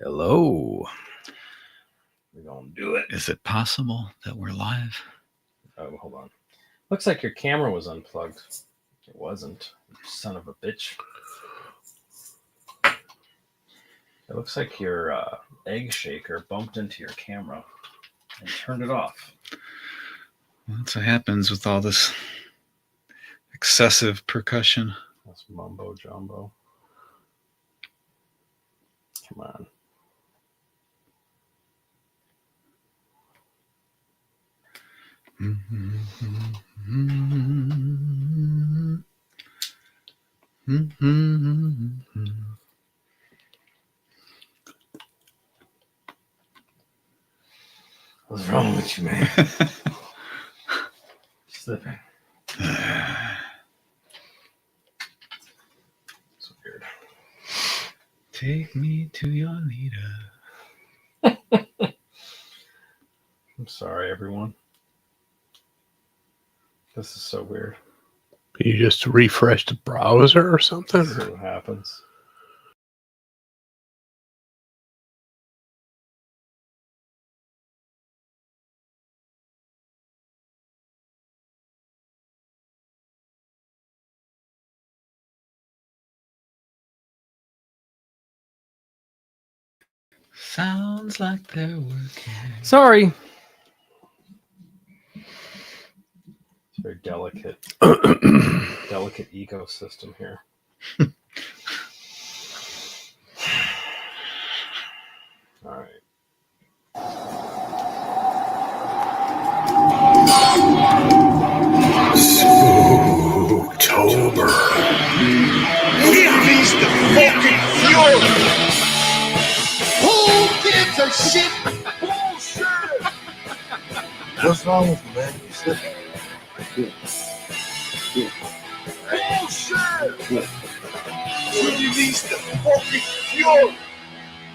Hello. We're going to do it. Is it possible that we're live? Oh, hold on. Looks like your camera was unplugged. It wasn't. You son of a bitch. It looks like your egg shaker bumped into your camera and turned it off. Well, that's what happens with all this excessive percussion. That's mumbo jumbo. Come on. What's wrong with you, man? Slipping. It's weird. Take me to your leader. I'm sorry, everyone. This is so weird. You just refresh the browser or something? Let's see what happens. Sounds like they're working. Sorry. It's very delicate. Delicate ecosystem here. All right. SPOOKtober. Release the fucking fury! Who gives a shit? Bullshit! What's wrong with you, man? You slipping. Bullshit! Release the fucking fury!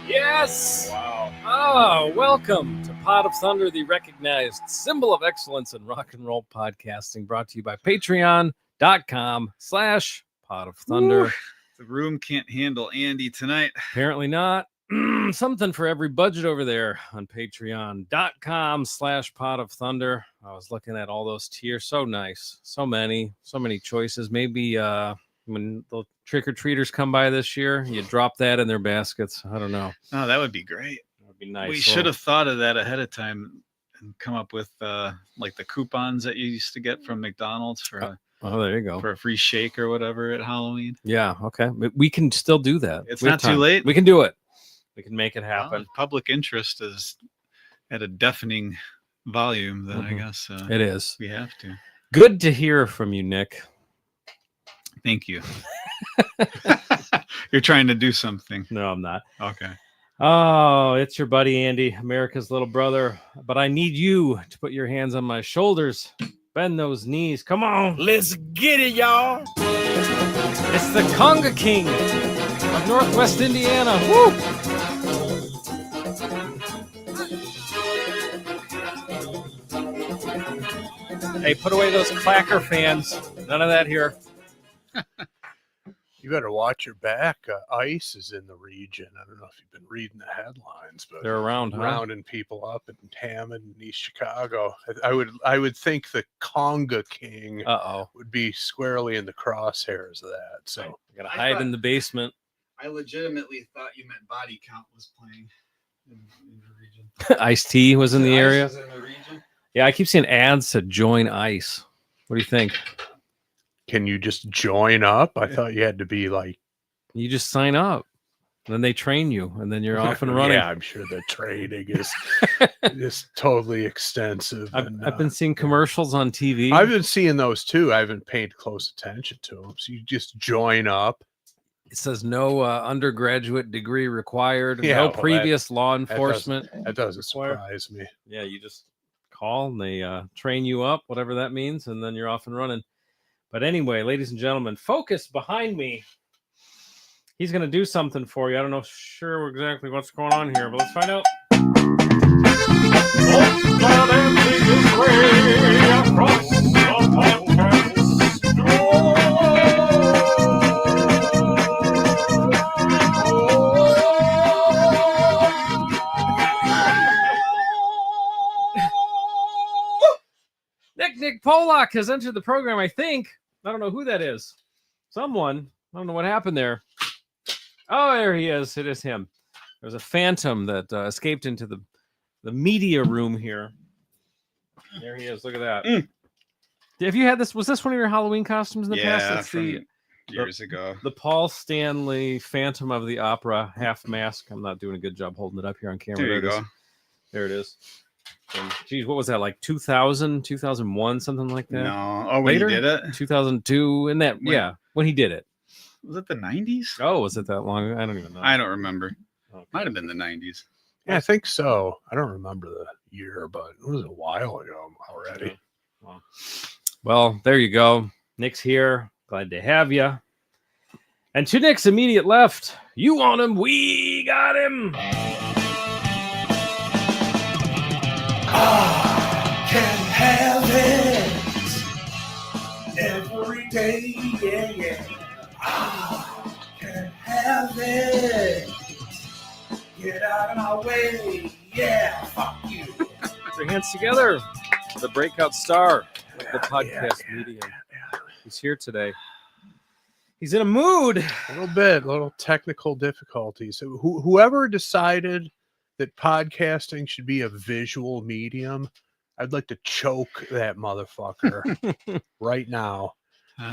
Yes! Wow. Oh, welcome to Pot of Thunder, the recognized symbol of excellence in rock and roll podcasting, brought to you by patreon.com/Pot of Thunder. The room can't handle Andy tonight. Apparently not. Something for every budget over there on patreon.com/Pot of Thunder. I was looking at all those tiers. So nice. So many choices. Maybe when the trick-or-treaters come by this year, you drop that in their baskets. I don't know. Oh, that would be great. That would be nice. We should have thought of that ahead of time and come up with like the coupons that you used to get from McDonald's for a there you go. for a free shake or whatever at Halloween. Yeah, okay. We can still do that. It's We have not too time. late. We can do it. We can make it happen. Well, public interest is at a deafening volume, then I guess It is. we have to. Good to hear from you, Nick. Thank you. You're trying to do something. No, I'm not. Okay. Oh, it's your buddy Andy, America's little brother. But I need you to put your hands on my shoulders. Bend those knees. Come on. Let's get it, y'all! It's the Conga King of Northwest Indiana. Woo! Hey, put away those clacker fans. None of that here. You better watch your back. ICE is in the region. I don't know if you've been reading the headlines, but They're around, huh? rounding people up in Hammond and East Chicago. I would think the Conga King would be squarely in the crosshairs of that. So You gotta hide in the basement. I legitimately thought you meant Body Count was playing in the region. Ice-T was in the Ice area. was in the region? Yeah, I keep seeing ads to join ICE. What do you think? can you just join up? I thought you had to be like. You just sign up. Then they train you, and then you're off and running. Yeah, I'm sure the training is totally extensive. I've been seeing commercials on TV. I've been seeing those too. I haven't paid close attention to them. So you just join up. It says no undergraduate degree required. Yeah, no well, previous law enforcement. That doesn't required. surprise me. Yeah, you just call and they train you up, whatever that means, and then you're off and running. But anyway, ladies and gentlemen, focus behind me. He's going to do something for you. I don't know sure exactly what's going on here, but let's find out. Polak has entered the program, I think. I don't know who that is. Someone. I don't know what happened there. Oh, there he is. It is him. There's a phantom that escaped into the media room here. There he is. Look at that. Have you had this? Was this one of your Halloween costumes in the past? It's from years ago. The Paul Stanley Phantom of the Opera half mask. I'm not doing a good job holding it up here on camera. There you go. There it is. And, geez, what was that, like 2000, 2001, something like that? No. Oh, when Later? he did it? 2002, and that, when he did it. Was it the 90s? Oh, was it that long? I don't even know. I don't remember. Okay. Might have been the 90s. Yeah, I think so. I don't remember the year, but it was a while ago already. Well, there you go. Nick's here. Glad to have you. And to Nick's immediate left, you want him, we got him. I can have it every day, yeah. I can have it. Get out of my way, yeah. Fuck you. Put your hands together. The breakout star of the podcast medium. He's here today. He's in a mood. A little technical difficulties. So whoever decided that podcasting should be a visual medium, I'd like to choke that motherfucker right now.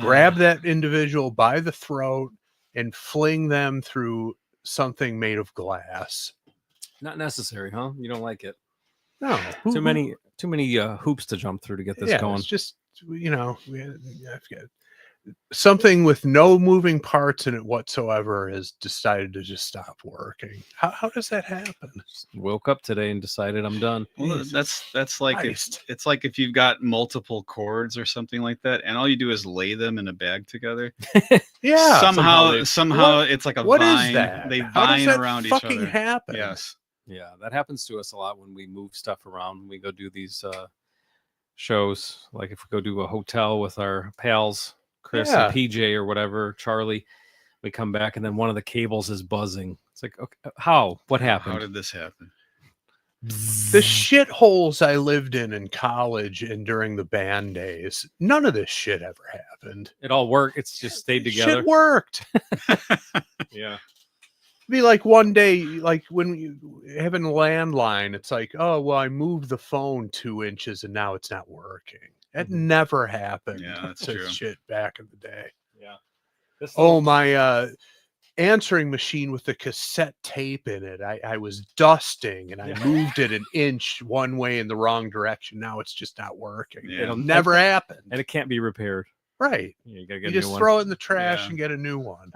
Grab that individual by the throat and fling them through something made of glass. Not necessary, huh? You don't like it? No. Too many hoops to jump through to get this going. It's just, something with no moving parts in it whatsoever has decided to just stop working. How does that happen? Woke up today and decided I'm done. Well, that's like it's like if you've got multiple cords or something like that, and all you do is lay them in a bag together. Yeah. Somehow it's like a what vine. Is that? They How vine does that around each fucking other. happen? Yes. Yeah, that happens to us a lot when we move stuff around. When we go do these shows, like if we go do a hotel with our pals, Chris and PJ or whatever, Charlie, we come back and then one of the cables is buzzing. It's like, okay, how? What happened? How did this happen? The shitholes I lived in college and during the band days, none of this shit ever happened. It all worked. It's just stayed together. Shit worked. Yeah. Be like one day, like when you having a landline, it's like, oh well, I moved the phone 2 inches and now it's not working. That never happened. Yeah, that's to true. Shit back in the day. Yeah. My answering machine with the cassette tape in it. I was dusting and I moved it an inch one way in the wrong direction. Now it's just not working. Yeah. It'll never happen. And it can't be repaired. Right. Yeah, you gotta get You a just new throw one. it in the trash and get a new one.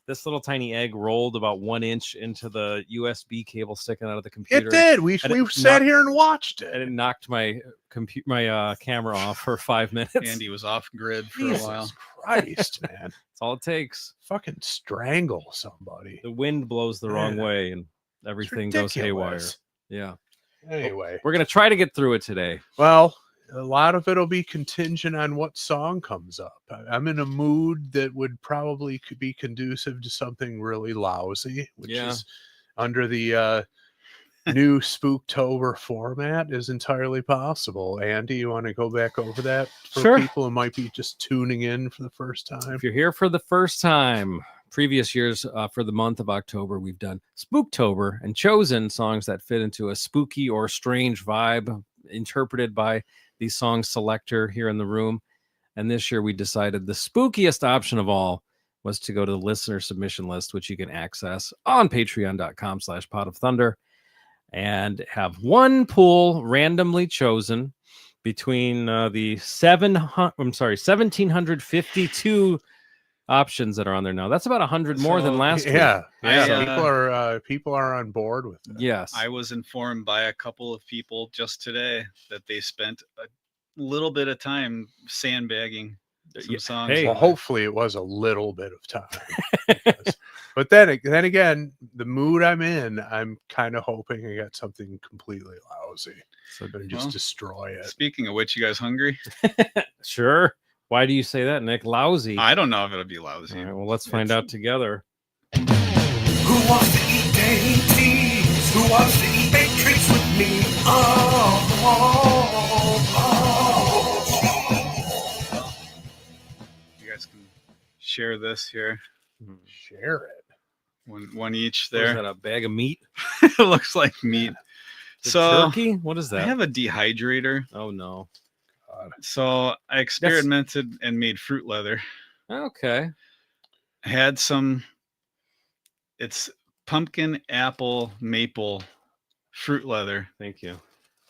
This little tiny egg rolled about 1 inch into the USB cable sticking out of the computer. It did. We sat here and watched it. And it knocked my camera off for 5 minutes. Andy was off grid for a while. Christ, man. That's all it takes. Fucking strangle somebody. The wind blows the wrong way and everything goes haywire. Ridiculous. Yeah. Anyway, we're going to try to get through it today. Well, a lot of it'll be contingent on what song comes up. I'm in a mood that would probably could be conducive to something really lousy, which is under the new Spooktober format is entirely possible. Andy, you want to go back over that for people who might be just tuning in for the first time? If you're here for the first time, previous years for the month of October, we've done Spooktober and chosen songs that fit into a spooky or strange vibe interpreted by the song selector here in the room. And this year we decided the spookiest option of all was to go to the listener submission list, which you can access on patreon.com/potofthunder, and have one pool randomly chosen between the 1,752 options that are on there now. That's about 100 more than last week. Yeah. People are on board with it. Yes. I was informed by a couple of people just today that they spent a little bit of time sandbagging some songs. Well, hopefully it was a little bit of time. But then again, the mood I'm in, I'm kind of hoping I got something completely lousy. So I'm going to just destroy it. Speaking of which, you guys hungry? Sure. Why do you say that, Nick? Lousy. I don't know if it'll be lousy. All right, well, let's find out together. Who wants to eat dainties? Who wants to eat baked treats with me? Oh. share this here. Share it. One each What is there. that, a bag of meat? It looks like meat. The So turkey? What is I that? have a dehydrator. Oh no. So I experimented and made fruit leather. Okay. Had some. It's pumpkin, apple, maple fruit leather. Thank you.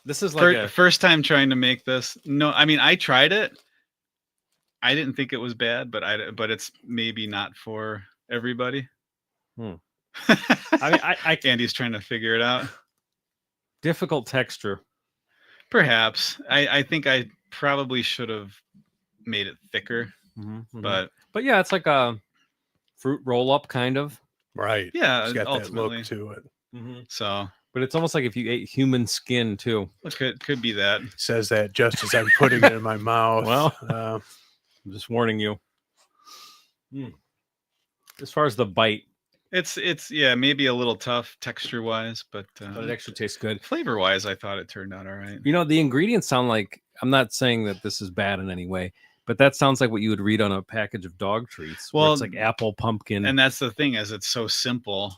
This is like First time trying to make this. No, I mean I tried it. I didn't think it was bad, but it's maybe not for everybody. I mean, I Andy's trying to figure it out. difficult texture. Perhaps. I think I probably should have made it thicker, but yeah, it's like a fruit roll up kind of. Right. yeah, It's got that ultimately. look to it. So But it's almost like if you ate human skin too. it could be that. Says that just as I'm putting it in my mouth. Well, I'm just warning you. As far as the bite, It's yeah, maybe a little tough texture wise, but it actually tastes good. flavor wise, I thought it turned out all right. You know, the ingredients sound like, I'm not saying that this is bad in any way, but that sounds like what you would read on a package of dog treats. Well, it's like apple, pumpkin, And that's the thing, is it's so simple.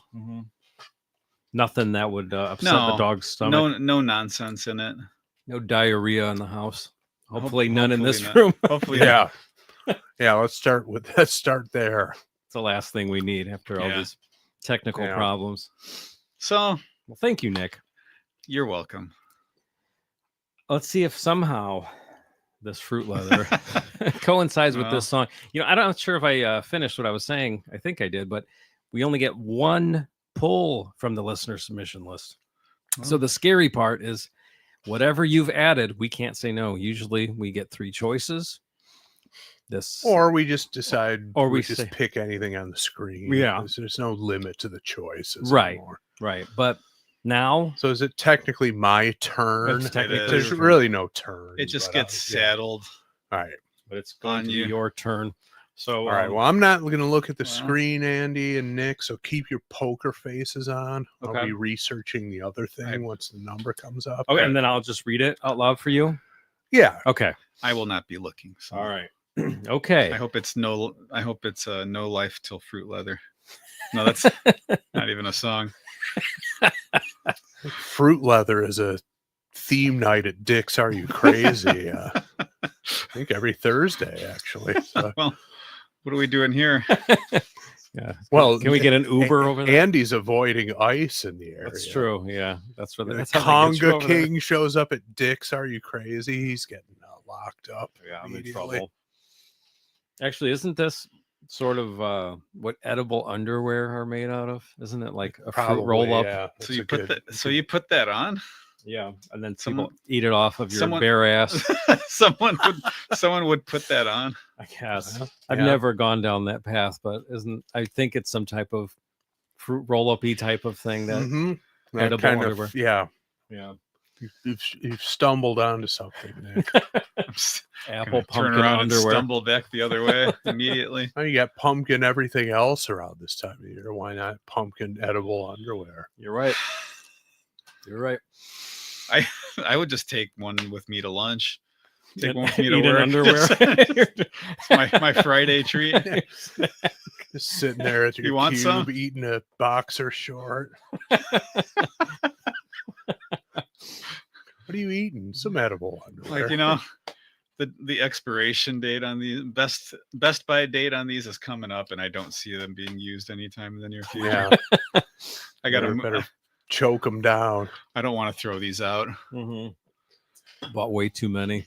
nothing that would upset the dog's stomach. No nonsense in it. No diarrhea in the house. Hopefully Hope- none in this hopefully room. Hopefully yeah. Yeah. Let's start there. It's the last thing we need after all Yeah. these technical Yeah. problems. So Well, thank you, Nick. you're welcome. Let's see if somehow this fruit leather coincides with this song. You know, I'm not sure if I finished what I was saying. I think I did, but we only get one pull from the listener submission list. So the scary part is whatever you've added, we can't say no. Usually we get 3 choices. Or we just decide, Or we we just say- pick anything on the screen. Yeah. There's no limit to the choices. Right. Anymore. Right. But now So is it technically my turn? it's technically is. There's your turn. really no turn. It just gets saddled. All right. but it's going on to you. be your turn. So All right. Well, I'm not going to look at the well. screen, Andy and Nick. So keep your poker faces on. I'll Okay. be researching the other thing once the number comes up. okay, and then I'll just read it out loud for you. Yeah. Okay. I will not be looking. So All right. Okay. I hope it's no life till fruit leather. No, that's not even a song. Fruit leather is a theme night at Dick's. Are you crazy? I think every Thursday, actually. So, Well, what are we doing here? Yeah. well, Can we get an Uber over there? Andy's avoiding ice in the area. That's true. Yeah. That's where The that's how they get you Conga over there. King shows up at Dick's. Are you crazy? He's getting locked up. Yeah, I'm in immediately. trouble. Actually, isn't this sort of what edible underwear are made out of? Isn't it like a fruit roll up? Yeah. So you put that on? Yeah, and then Someone- people eat it off of your someone- bare ass. someone would put that on. I guess Yeah. I've Yeah. never gone down that path, but I think it's some type of fruit roll up-y type of thing that Mhm. That edible kind underwear. of, yeah. yeah, You've stumbled onto something, Nick. apple Turn pumpkin around and underwear. stumble back the other way immediately. Now you got pumpkin everything else around this time of year. Why not pumpkin edible underwear? You're right. You're right. I would just take one with me to lunch. Take Eat- one with me to eat in work. underwear. It's my Friday treat. Just sitting there at your You want cube some? eating a boxer short. What are you eating? Some edible underwear. Like, you know, the expiration date on these best by date on these is coming up, and I don't see them being used anytime in the near future. Yeah. I gotta better choke them down. I don't want to throw these out. Bought way too many.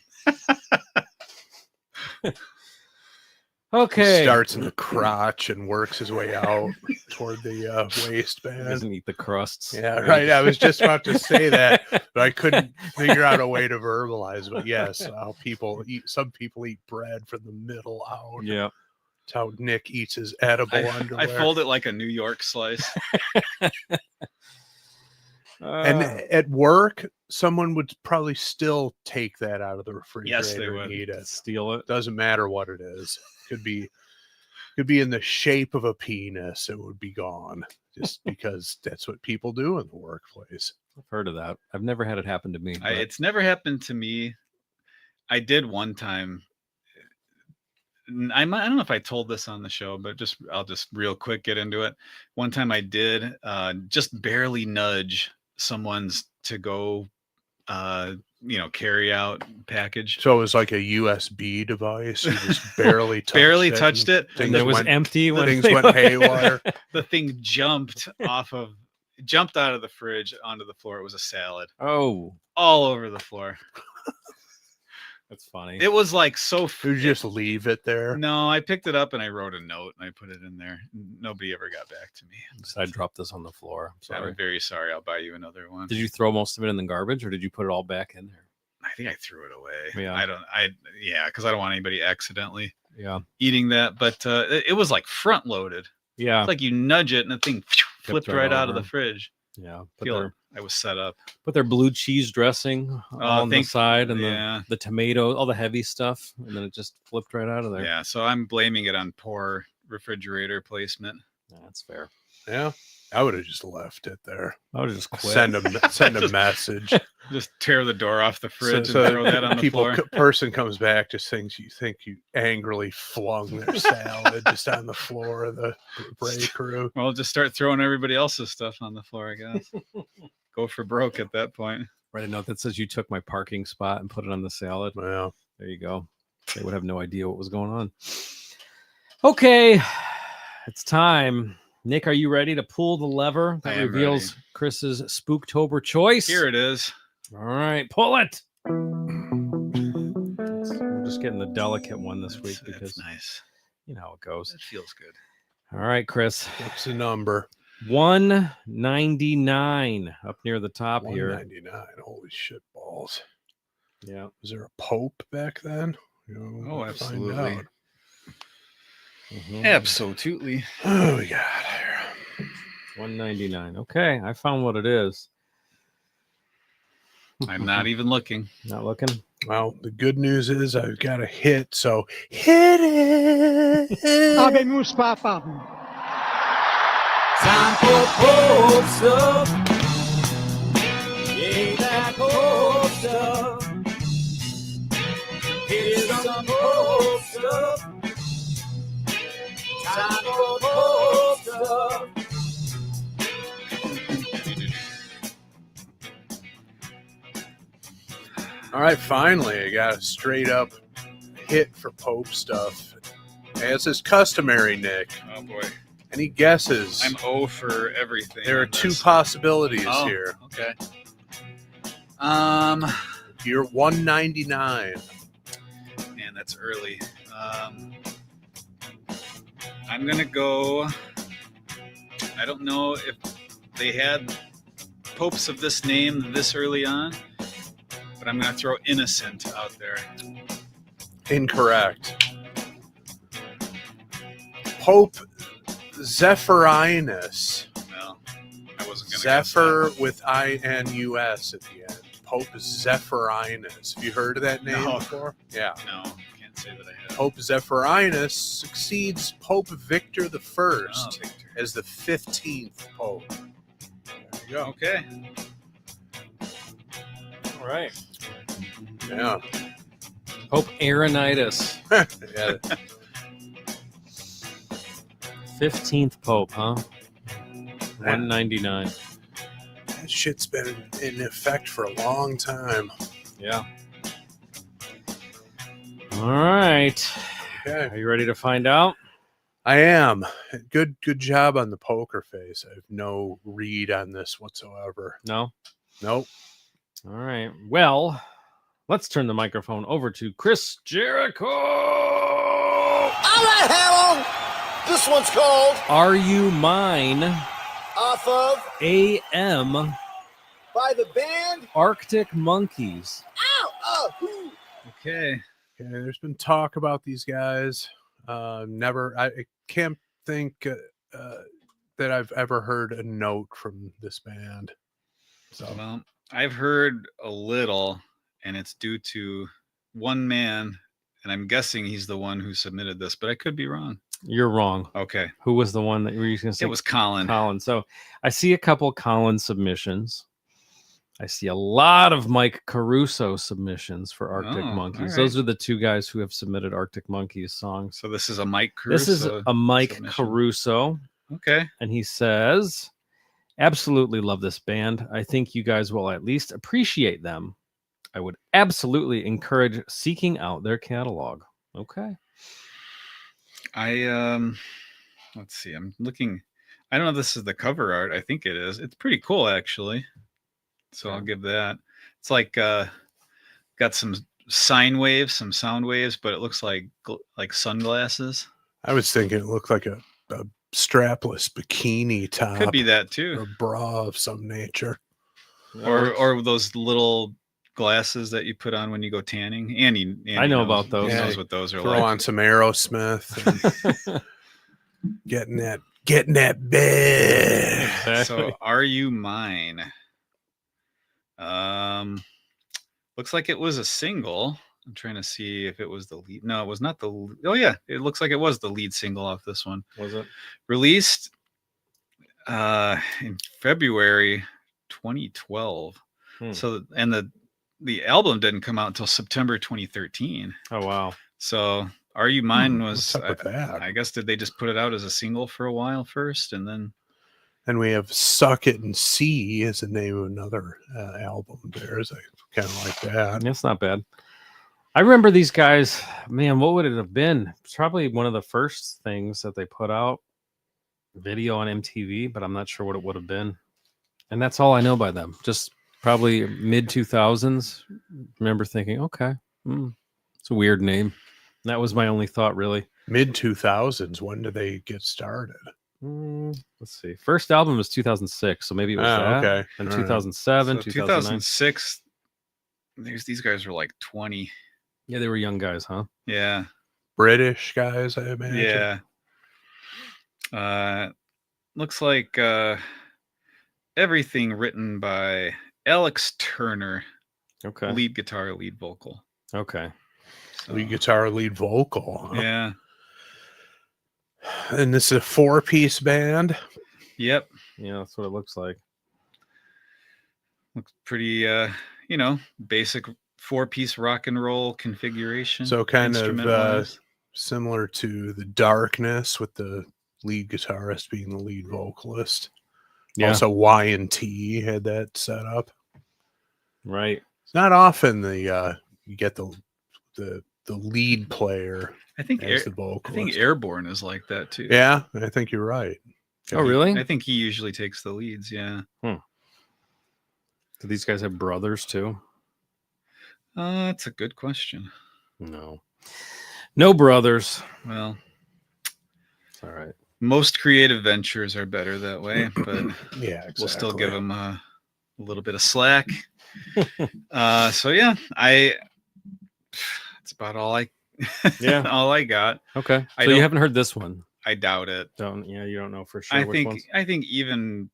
Okay. Starts in the crotch and works his way out toward the waistband. Doesn't eat the crusts. Yeah, right. I was just about to say that, but I couldn't figure out a way to verbalize. But yes, how people eat. Some people eat bread from the middle out. Yeah. That's how Nick eats his edible I underwear. fold it like a New York slice. And at work, someone would probably still take that out of the refrigerator Yes, they and would. eat it. steal it. Doesn't matter what it is. Could be in the shape of a penis. It would be gone just because that's what people do in the workplace. I've heard of that. I've never had it happen to me. but- It's never happened to me. I did one time. I don't know if I told this on the show, but I'll just real quick get into it. One time I did just barely nudge someone's to go carry out package. So it was like a USB device. You just barely touched it. And it was empty when things went haywire. The thing jumped out of the fridge onto the floor. It was a salad. Oh, all over the floor. That's funny. It was like so. You just leave it there? No, I picked it up and I wrote a note and I put it in there. Nobody ever got back to me. So I dropped this on the floor. I'm very sorry. I'll buy you another one. Did you throw most of it in the garbage or did you put it all back in there? I think I threw it away. Yeah. Because I don't want anybody accidentally Yeah. eating that. But it was like front loaded. Yeah. It's like you nudge it and the thing flipped right out of the fridge. Yeah. I was set up. Put their blue cheese dressing on the side and the tomato, all the heavy stuff, and then it just flipped right out of there. Yeah, so I'm blaming it on poor refrigerator placement. That's fair. Yeah, I would have just left it there. I would have just quit. Send a message. Just tear the door off the fridge and throw that on the floor. Person comes back, just thinks you angrily flung their salad just on the floor of the break room. Well, just start throwing everybody else's stuff on the floor, I guess. Go for broke at that point. Write a note that says you took my parking spot and put it on the salad. Well, there you go. They would have no idea what was going on. Okay, it's time. Nick, are you ready to pull the lever that reveals Chris's Spooktober choice? Here it is. All right, pull it. We're just getting the delicate one this week because nice. You know how it goes. It feels good. All right, Chris. What's the number? 199 up near the top here. 199. Holy shit balls. Yeah. Was there a Pope back then? Oh, absolutely. Mm-hmm. Absolutely. Oh, we got here. 199. Okay, I found what it is. I'm not even looking. Not looking? Well, the good news is I've got a hit, so hit it. Habemos papa. Time for Pope stuff. Yeah, that Pope stuff. Here's some Pope stuff. Time for Pope stuff. All right, finally, I got a straight up hit for Pope stuff. As is customary, Nick. Oh, boy. Any guesses? I'm O for everything. There are two possibilities here. Okay. You're 199. Man, that's early. I'm gonna go. I don't know if they had popes of this name this early on, but I'm gonna throw innocent out there. Incorrect. Pope Zephyrinus. Well, I wasn't gonna Zephyr with INUS at the end. Pope Zephyrinus. Have you heard of that name No. before? Yeah. No, can't say that I have. Pope Zephyrinus succeeds Pope Victor I Victor. as the 15th Pope. There you go. Okay. All right. Yeah. Pope Aronitis. Yeah. 15th Pope, huh? 199. That shit's been in effect for a long time. Yeah. All right. Okay. Are you ready to find out? I am. Good job on the poker face. I have no read on this whatsoever. No? Nope. All right. Well, let's turn the microphone over to Chris Jericho. All right, Harold. This one's called Are You Mine? Off of AM by the band Arctic Monkeys. Ooh. Okay. Okay. There's been talk about these guys. I can't think that I've ever heard a note from this band. So Well, I've heard a little, and it's due to one man, and I'm guessing he's the one who submitted this, but I could be wrong. You're wrong. Okay. Who was the one that you were going to say? It was Colin. Colin. So I see a couple Colin submissions. I see a lot of Mike Caruso submissions for Arctic Oh, Monkeys. all Those right. are the two guys who have submitted Arctic Monkeys songs. So this is a Mike Caruso. This is a Mike submission. Caruso, Okay. and he says, absolutely love this band. I think you guys will at least appreciate them. I would absolutely encourage seeking out their catalog. Okay. Let's see. I'm looking. I don't know if this is the cover art. I think it is. It's pretty cool, actually. So I'll give that. It's like got some sine waves, some sound waves, but it looks like sunglasses. I was thinking it looked like a strapless bikini top. Could be that or too. a bra of some nature. Or those little glasses that you put on when you go tanning. Andy I know knows- about those. He Yeah, knows what those are Throw like. on some Aerosmith. And getting that bed. Exactly. So Are You Mine? Looks like it was a single. I'm trying to see if it was the lead. No, it was not the. Oh yeah, it looks like it was the lead single off this one. Was it? Released in February 2012. So and the album didn't come out until September 2013. Oh wow. So Are You Mine was What's up with that? I guess did they just put it out as a single for a while first and then And we have Suck It and See as the name of another album. There's kind of like that. That's not bad. I remember these guys, man, what would it have been? It's probably one of the first things that they put out, video on MTV, but I'm not sure what it would have been. And that's all I know by them. Just probably mid 2000s. Remember thinking, okay, it's a weird name. And that was my only thought, really. Mid 2000s. When did they get started? Let's see. First album was 2006, so maybe it was that. Okay. And All right. 2007, so 2009. 2006 these guys were like 20. Yeah, they were young guys, huh? Yeah. British guys, I imagine. Yeah. Looks like everything written by Alex Turner, Okay. lead guitar, lead vocal. Okay. So, Lead guitar, lead vocal. Huh? yeah. And this is a 4-piece band. Yep. Yeah, that's what it looks like. Looks pretty basic 4-piece rock and roll configuration. So kind of instrument-wise. similar to The Darkness with the lead guitarist being the lead vocalist. Yeah. Also Y&T had that set up. Right. It's not often you get the lead player I think as the I vocalist. think Airborne is like that too. Yeah, I think you're right. Oh, really? I think he usually takes the leads. Yeah. Do these guys have brothers too? That's a good question. No. No brothers. Well, It's all right. most creative ventures are better that way, but Yeah, exactly. we'll still give him a little bit of slack. So yeah, that's about all Yeah. all I got. Okay. I So you don't- haven't heard this one? I doubt it. You don't know for sure. I which think ones? I think even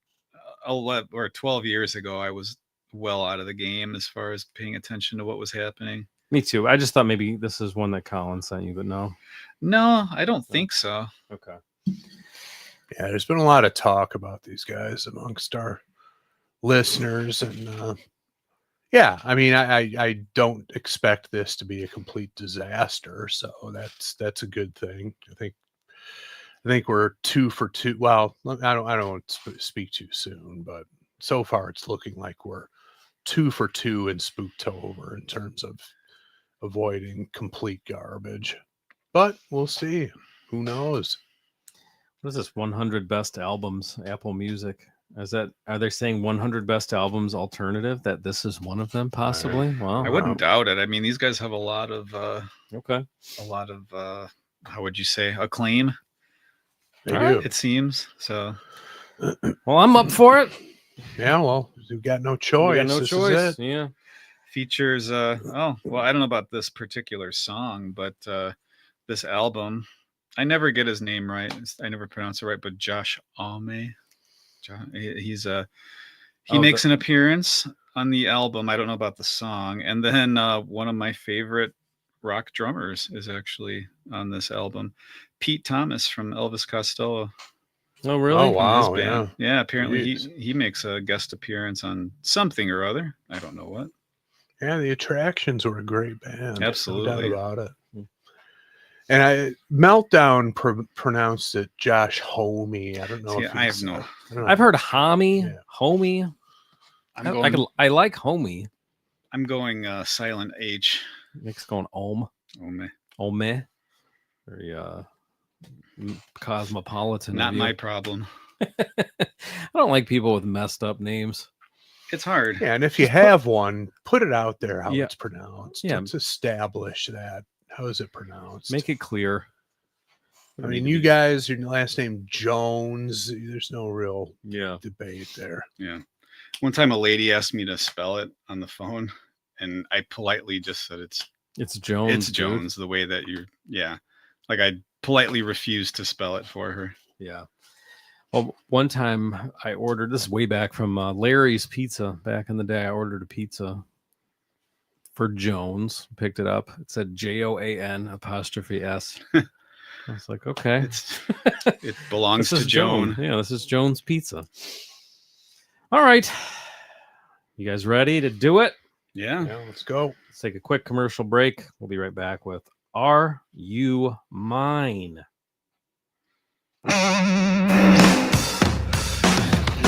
11 or 12 years ago, I was well out of the game as far as paying attention to what was happening. Me too. I just thought maybe this is one that Colin sent you, but no. No, I don't think so. Okay. Yeah, there's been a lot of talk about these guys amongst our listeners, and yeah, I mean, I don't expect this to be a complete disaster, so that's a good thing. I think we're 2 for 2. Well, I don't want to speak too soon, but so far it's looking like we're 2 for 2 in Spooktober in terms of avoiding complete garbage. But we'll see. Who knows? What is this? 100 best albums, Apple Music. Are they saying 100 best albums alternative? That this is one of them, possibly? Wow. I wouldn't doubt it. I mean, these guys have a lot of Okay. how would you say, acclaim, They All right. do. it seems. So Well, I'm up for it. Yeah, well, we've got no choice. We got no This is choice. it. Yeah. features I don't know about this particular song, but this album, I never get his name right. I never pronounce it right, but Josh Ame. He makes an appearance on the album. I don't know about the song. And then one of my favorite rock drummers is actually on this album, Pete Thomas from Elvis Costello. Oh, really? Oh, in his wow. band. Yeah. Yeah, apparently Jeez. he makes a guest appearance on something or other. I don't know what. Yeah. The Attractions were a great band. Absolutely. No doubt about it. Hmm. And Meltdown pronounced it Josh Homey. I don't know See, if I have he's, no. I don't know. I've heard homie, Yeah. homie. I like homie. I'm going silent H. Nick's going om. Oh man, Ome. Very cosmopolitan. not of you. my problem. I don't like people with messed up names. It's hard. Yeah, and if you have one, put it out there how Yeah. it's pronounced. Yeah. Let's establish that. How is it pronounced? Make it clear. I mean, you guys, your last name Jones. There's no real debate there. Yeah. One time a lady asked me to spell it on the phone, and I politely just said it's Jones. It's Jones, the way that like I politely refused to spell it for her. Yeah. Well, one time I ordered, this is way back from Larry's Pizza. Back in the day, I ordered a pizza for Jones, picked it up. It said JOAN''S. I was like, okay. It belongs This to is Joan. Yeah, this is Jones Pizza. All right. You guys ready to do it? Yeah. Yeah, let's go. Let's take a quick commercial break. We'll be right back with Are You Mine?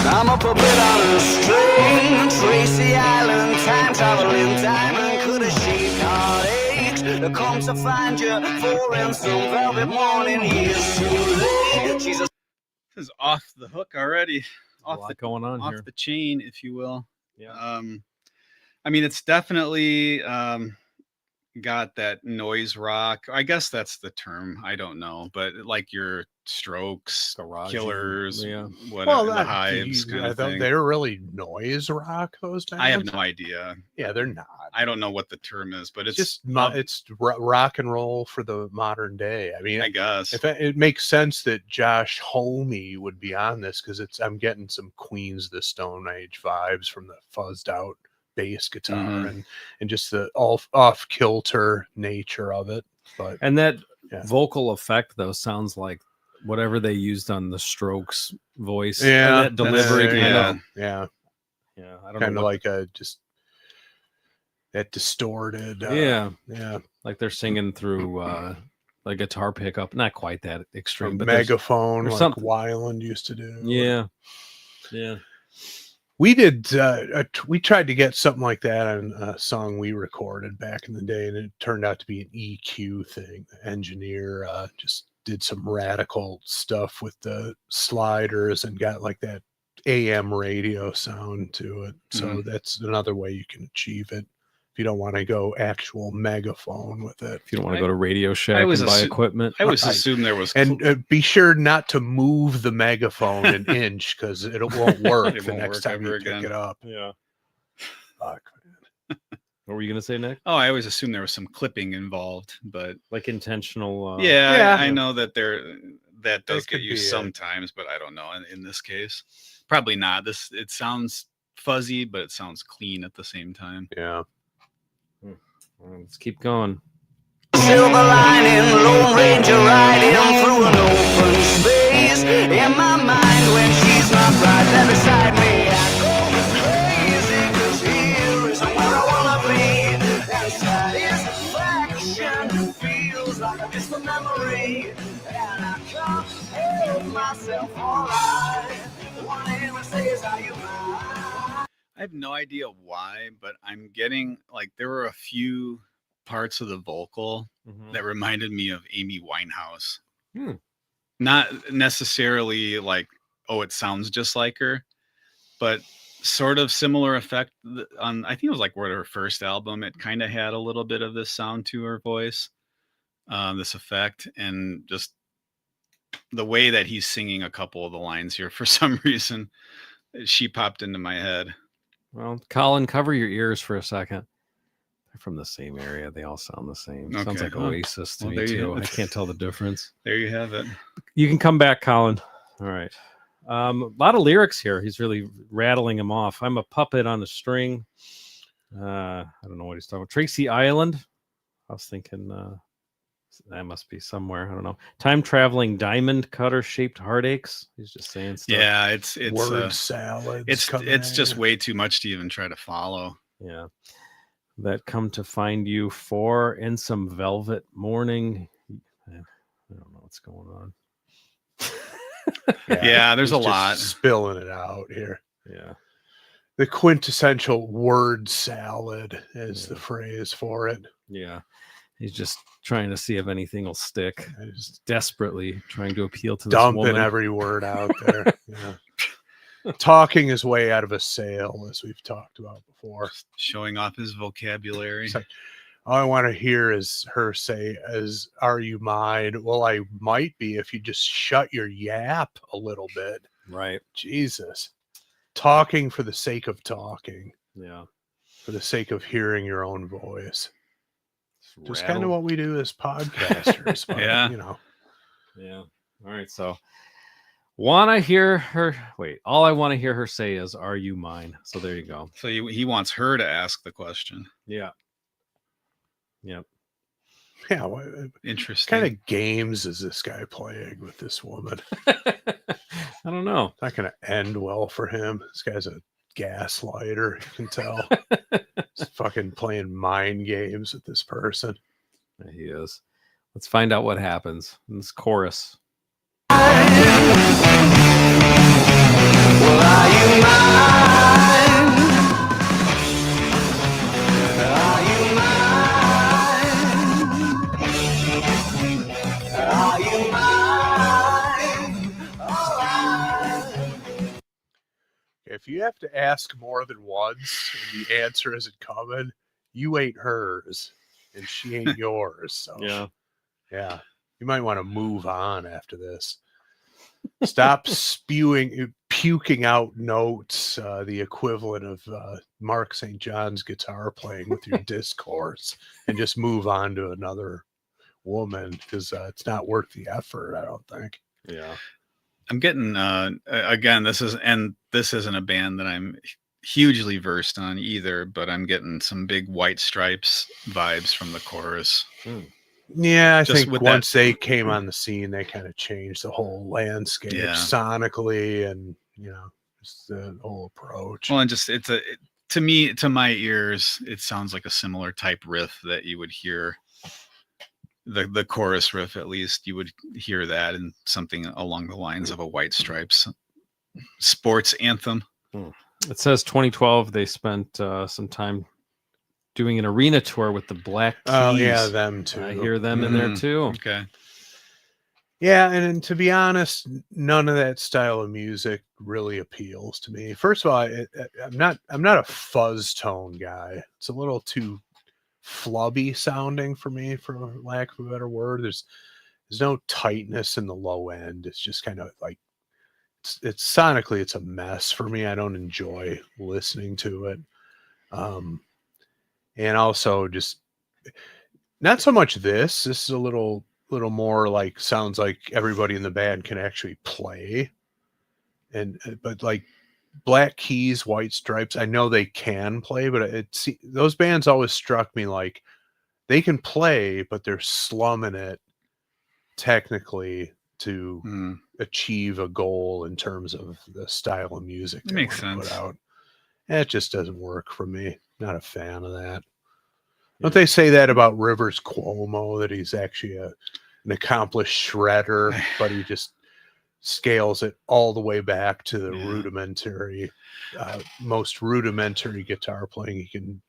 I'm a puppet on a string, Tracy Island, time traveling diamond, could a shake heartaches, to come to find you for in some velvet morning, years too late. She's a This is off the hook already. A lot going on off here. the chain, if you will. Yeah. I mean, it's definitely got that noise rock. I guess that's the term. I don't know, but like your Strokes, Garage, Killers, yeah. whatever, the Hives kind of thing. They're really noise rock. Those bands. I have no idea. Yeah, they're not. I don't know what the term is, but It's it's just it's rock and roll for the modern day. I mean, I guess. if it makes sense that Josh Homey would be on this because I'm getting some Queens of the Stone Age vibes from the fuzzed out bass guitar and just the off kilter nature of it. But And that vocal effect, though, sounds like whatever they used on the Strokes voice. yeah, And that delivery yeah. I don't Kind know. of like just that distorted. Yeah. Yeah. Like they're singing through a guitar pickup. Not quite that extreme, but megaphone there's like something. Weiland used to do. Yeah. Yeah. We did. We tried to get something like that on a song we recorded back in the day, and it turned out to be an EQ thing. The engineer just did some radical stuff with the sliders and got like that AM radio sound to it. So that's another way you can achieve it if you don't want to go actual megaphone with it. If you don't want to go to Radio Shack and buy equipment. I always assumed there was And be sure not to move the megaphone an inch because it won't work It the won't next work time you ever pick again. it up. Yeah. Fuck. What were you gonna say, Nick? Oh, I always assumed there was some clipping involved, but Like intentional? yeah, I know that that does could get be used it. sometimes, but I don't know. In this case, probably not. It sounds fuzzy, but it sounds clean at the same time. Yeah. Well, let's keep going. silver lining, Lone Ranger riding through an open space. In my mind, when she's not right there beside me, I go crazy, 'cause here is where I wanna be. And satisfaction feels like a distant memory, and I can't help myself, alright. One thing I say is, are you mine? I have no idea why, but I'm getting like there were a few parts of the vocal that reminded me of Amy Winehouse. Not necessarily like, oh, it sounds just like her, but sort of similar effect on, I think it was like her first album. It kind of had a little bit of this sound to her voice, this effect, and just the way that he's singing a couple of the lines here for some reason, she popped into my head. Well, Colin, cover your ears for a second. They're from the same area. They all sound the same. Sounds Okay. like Oasis to Well, me there you too. have I it. can't tell the difference. There you have it. You can come back, Colin. All right. A lot of lyrics here. He's really rattling them off. I'm a puppet on a string. I don't know what he's talking about. Tracy Island. I was thinking That must be somewhere. I don't know. Time traveling diamond cutter shaped heartaches. He's just saying stuff. Yeah, it's Word salads. it's just way too much to even try to follow. Yeah. That come to find you for in some velvet morning. I don't know what's going on. Yeah, there's he's a just lot. spilling it out here. Yeah. The quintessential word salad is the phrase for it. Yeah. He's just trying to see if anything will stick. Just desperately trying to appeal to this Dumping woman. every word out there. Yeah. Talking his way out of a sale, as we've talked about before. Just showing off his vocabulary. It's like, all I want to hear is her say, "Are you mine?" Well, I might be if you just shut your yap a little bit. Right. Jesus. Talking for the sake of talking. Yeah. For the sake of hearing your own voice. Just kind of rattle. what we do as podcasters. But, Yeah. You know. Yeah. All right. So want to hear her. Wait, all I want to hear her say is, "Are you mine?" So there you go. So he wants her to ask the question. Yeah. Yep. Yeah. What Interesting. kind of games is this guy playing with this woman? I don't know. It's not going to end well for him. This guy's a gaslighter. You can tell. He's fucking playing mind games with this person. Yeah, he is. Let's find out what happens in this chorus. If you have to ask more than once and the answer isn't coming, you ain't hers and she ain't yours. So yeah, you might want to move on after this. Stop puking out notes, the equivalent of Mark St. John's guitar playing with your discourse, and just move on to another woman, because it's not worth the effort, I don't think. Yeah. I'm getting again, this isn't a band that I'm hugely versed on either, but I'm getting some big White Stripes vibes from the chorus. Yeah, I Just think with once that- they came on the scene, they kind of changed the whole landscape sonically, and just the whole approach. Well, and just to my ears, it sounds like a similar type riff that you would hear. The chorus riff, at least, you would hear that in something along the lines of a White Stripes sports anthem. It says 2012 they spent some time doing an arena tour with the Black Keys. Oh yeah, them too. I hear them in there too. Okay. Yeah, and to be honest, none of that style of music really appeals to me. First of all, I'm not a fuzz tone guy. It's a little too flubby sounding for me, for lack of a better word. There's no tightness in the low end. It's just kind of like it's sonically it's a mess for me. I don't enjoy listening to it. And also just not so much this is a little more like, sounds like everybody in the band can actually play. But like Black Keys, White Stripes, I know they can play, but those bands always struck me like they can play, but they're slumming it technically to achieve a goal in terms of the style of music they makes want to sense. put out. It just doesn't work for me. Not a fan of that. Don't they say that about Rivers Cuomo, that he's actually an accomplished shredder, but he just scales it all the way back to the rudimentary, most rudimentary guitar playing he can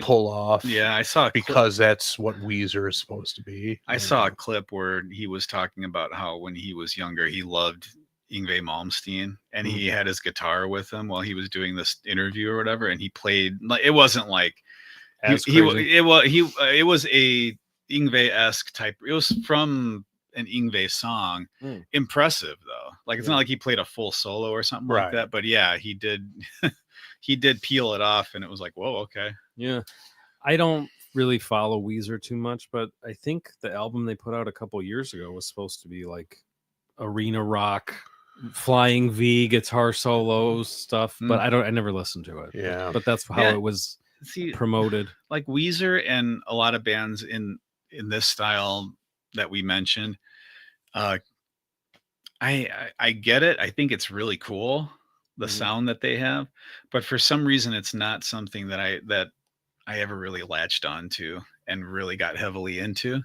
pull off. Yeah, I saw because that's what Weezer is supposed to be. I saw a clip where he was talking about how when he was younger, he loved Yngwie Malmsteen, and he had his guitar with him while he was doing this interview or whatever, and he played like, it wasn't like it was a Yngwie-esque type. It was from an Yngwie song. Impressive though. Like it's not like he played a full solo or something like that, but yeah, he did he did peel it off, and it was like, whoa, okay. Yeah. I don't really follow Weezer too much, but I think the album they put out a couple years ago was supposed to be like arena rock, flying V guitar solos stuff, but I never listened to it. Yeah. But that's how it was promoted. Like Weezer and a lot of bands in in this style that we mentioned. I get it. I think it's really cool, the sound that they have, but for some reason it's not something that I ever really latched onto and really got heavily into.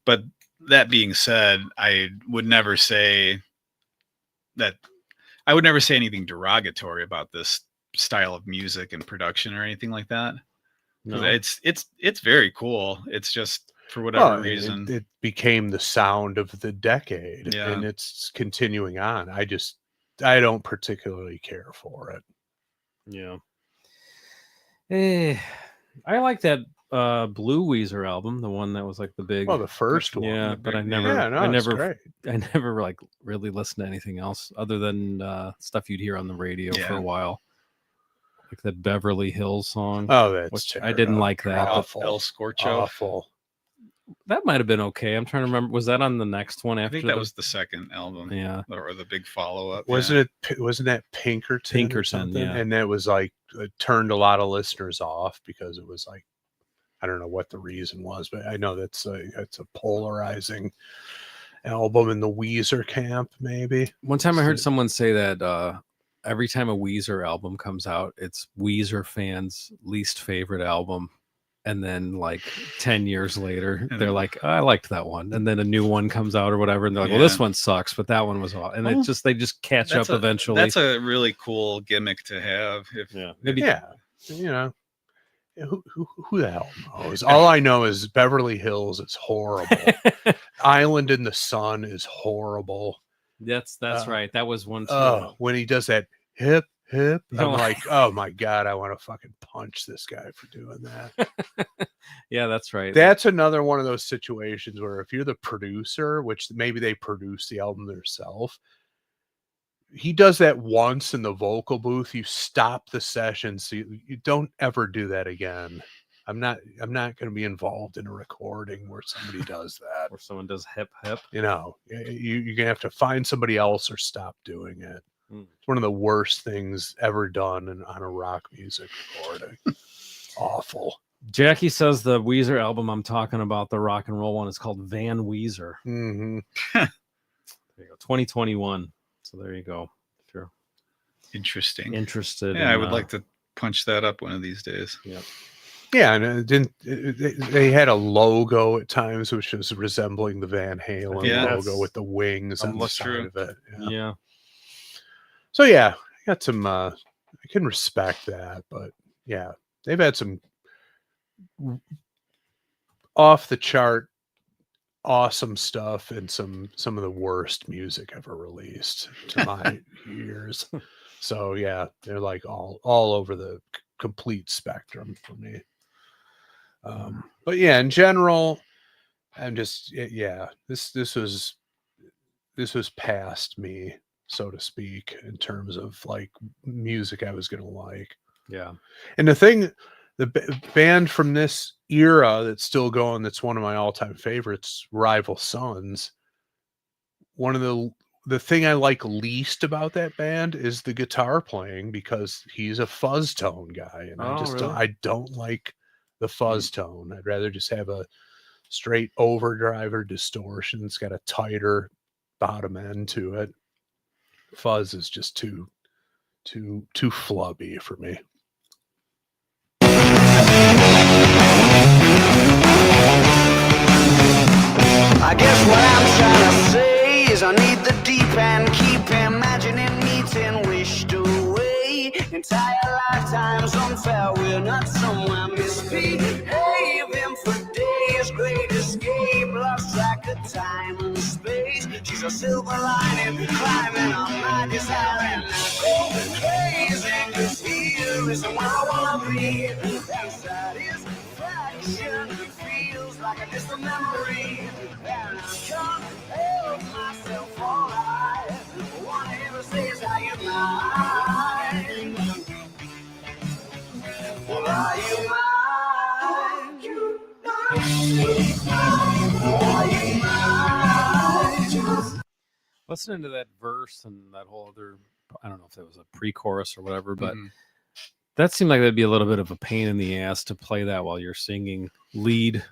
But that being said, I would never say anything derogatory about this style of music and production or anything like that. No. It's very cool. It's just for whatever reason it became the sound of the decade, Yeah. and it's continuing on. I don't particularly care for it. Yeah. I like that Blue Weezer album, the one that was like the big. Well, the first one. Yeah, but I never, Yeah, no, I it's never, great. I never like really listened to anything else other than stuff you'd hear on the radio for a while, like that Beverly Hills song. Oh, that's which I terrible. didn't like that. Awful. El Scorcho. Awful. That might have been okay. I'm trying to remember. Was that on the next one I after? think that was the second album. Yeah. Or the big follow-up. Wasn't that Pinkerton? Or Pinkerton, something? yeah. And that was like, it turned a lot of listeners off because it was like, I don't know what the reason was, but I know it's a polarizing album in the Weezer camp, maybe. One time I heard someone say that every time a Weezer album comes out, it's Weezer fans' least favorite album. And then like 10 years later, they're like, oh, I liked that one. And then a new one comes out or whatever. And they're like, well, this one sucks, but that one was all. And they just catch up eventually. That's a really cool gimmick to have. Maybe. Yeah. You know, who the hell knows? All I know is Beverly Hills is horrible. Island in the Sun is horrible. That's right. That was one too. When he does that hip, I'm like, oh my God, I want to fucking punch this guy for doing that. Yeah, that's right. That's another one of those situations where if you're the producer, which maybe they produce the album themselves, he does that once in the vocal booth, you stop the session. So you don't ever do that again. I'm not going to be involved in a recording where somebody does that. Where someone does hip. You know, you're going to have to find somebody else or stop doing it. It's one of the worst things ever done on a rock music recording. Awful. Jackie says the Weezer album I'm talking about, the rock and roll one, is called Van Weezer. Mm-hmm. There you go. 2021. So there you go. If you're interested. Yeah, I would like to punch that up one of these days. Yep. Yeah, and they had a logo at times which was resembling the Van Halen logo with the wings on the side of it. Yeah. So yeah, I got some. I can respect that, but yeah, they've had some off the chart, awesome stuff, and some of the worst music ever released to my ears. So yeah, they're like all over the complete spectrum for me. But yeah, in general, I'm just this was past me, so to speak, in terms of like music I was gonna like. Yeah. And the band from this era that's still going, that's one of my all-time favorites, Rival Sons. One of the thing I like least about that band is the guitar playing, because he's a fuzz tone guy, and I don't like the fuzz tone. I'd rather just have a straight overdrive or distortion. It's got a tighter bottom end to it. Fuzz is just too flubby for me. I guess what I'm trying to say is I need the deep end, keep imagining meeting wished away. Entire lifetimes unfair, we're not somewhere misbehaving for days. Great escape, lost track of time and space. She's a silver lining, climbing on my desire, and I go crazy, 'cause here isn't where I wanna be. And satisfaction feels like a distant memory, and I can't help myself. All I wanna ever say is how you mine. Well, are you mine? listening to that verse and that whole other, I don't know if that was a pre-chorus or whatever, but that seemed like that'd be a little bit of a pain in the ass to play that while you're singing lead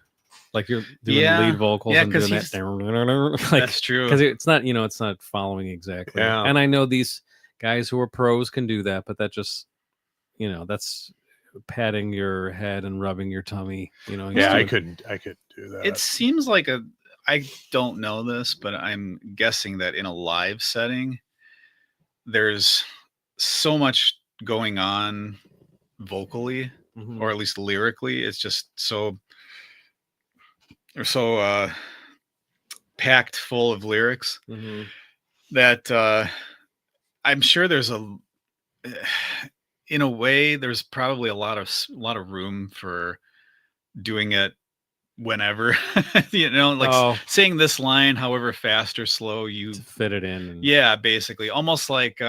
Like you're doing Yeah. lead vocals Yeah, and 'cause doing that. Like, That's true. because it's not, it's not following exactly. Yeah. And I know these guys who are pros can do that, but that just, that's patting your head and rubbing your tummy. Yeah, I couldn't do that. It seems like I don't know this, but I'm guessing that in a live setting, there's so much going on vocally, Mhm. or at least lyrically. It's just so packed full of lyrics Mhm. that I'm sure there's in a way, there's probably a lot of room for doing it whenever, Oh. saying this line, however fast or slow you To fit it in. And, Yeah, basically, almost like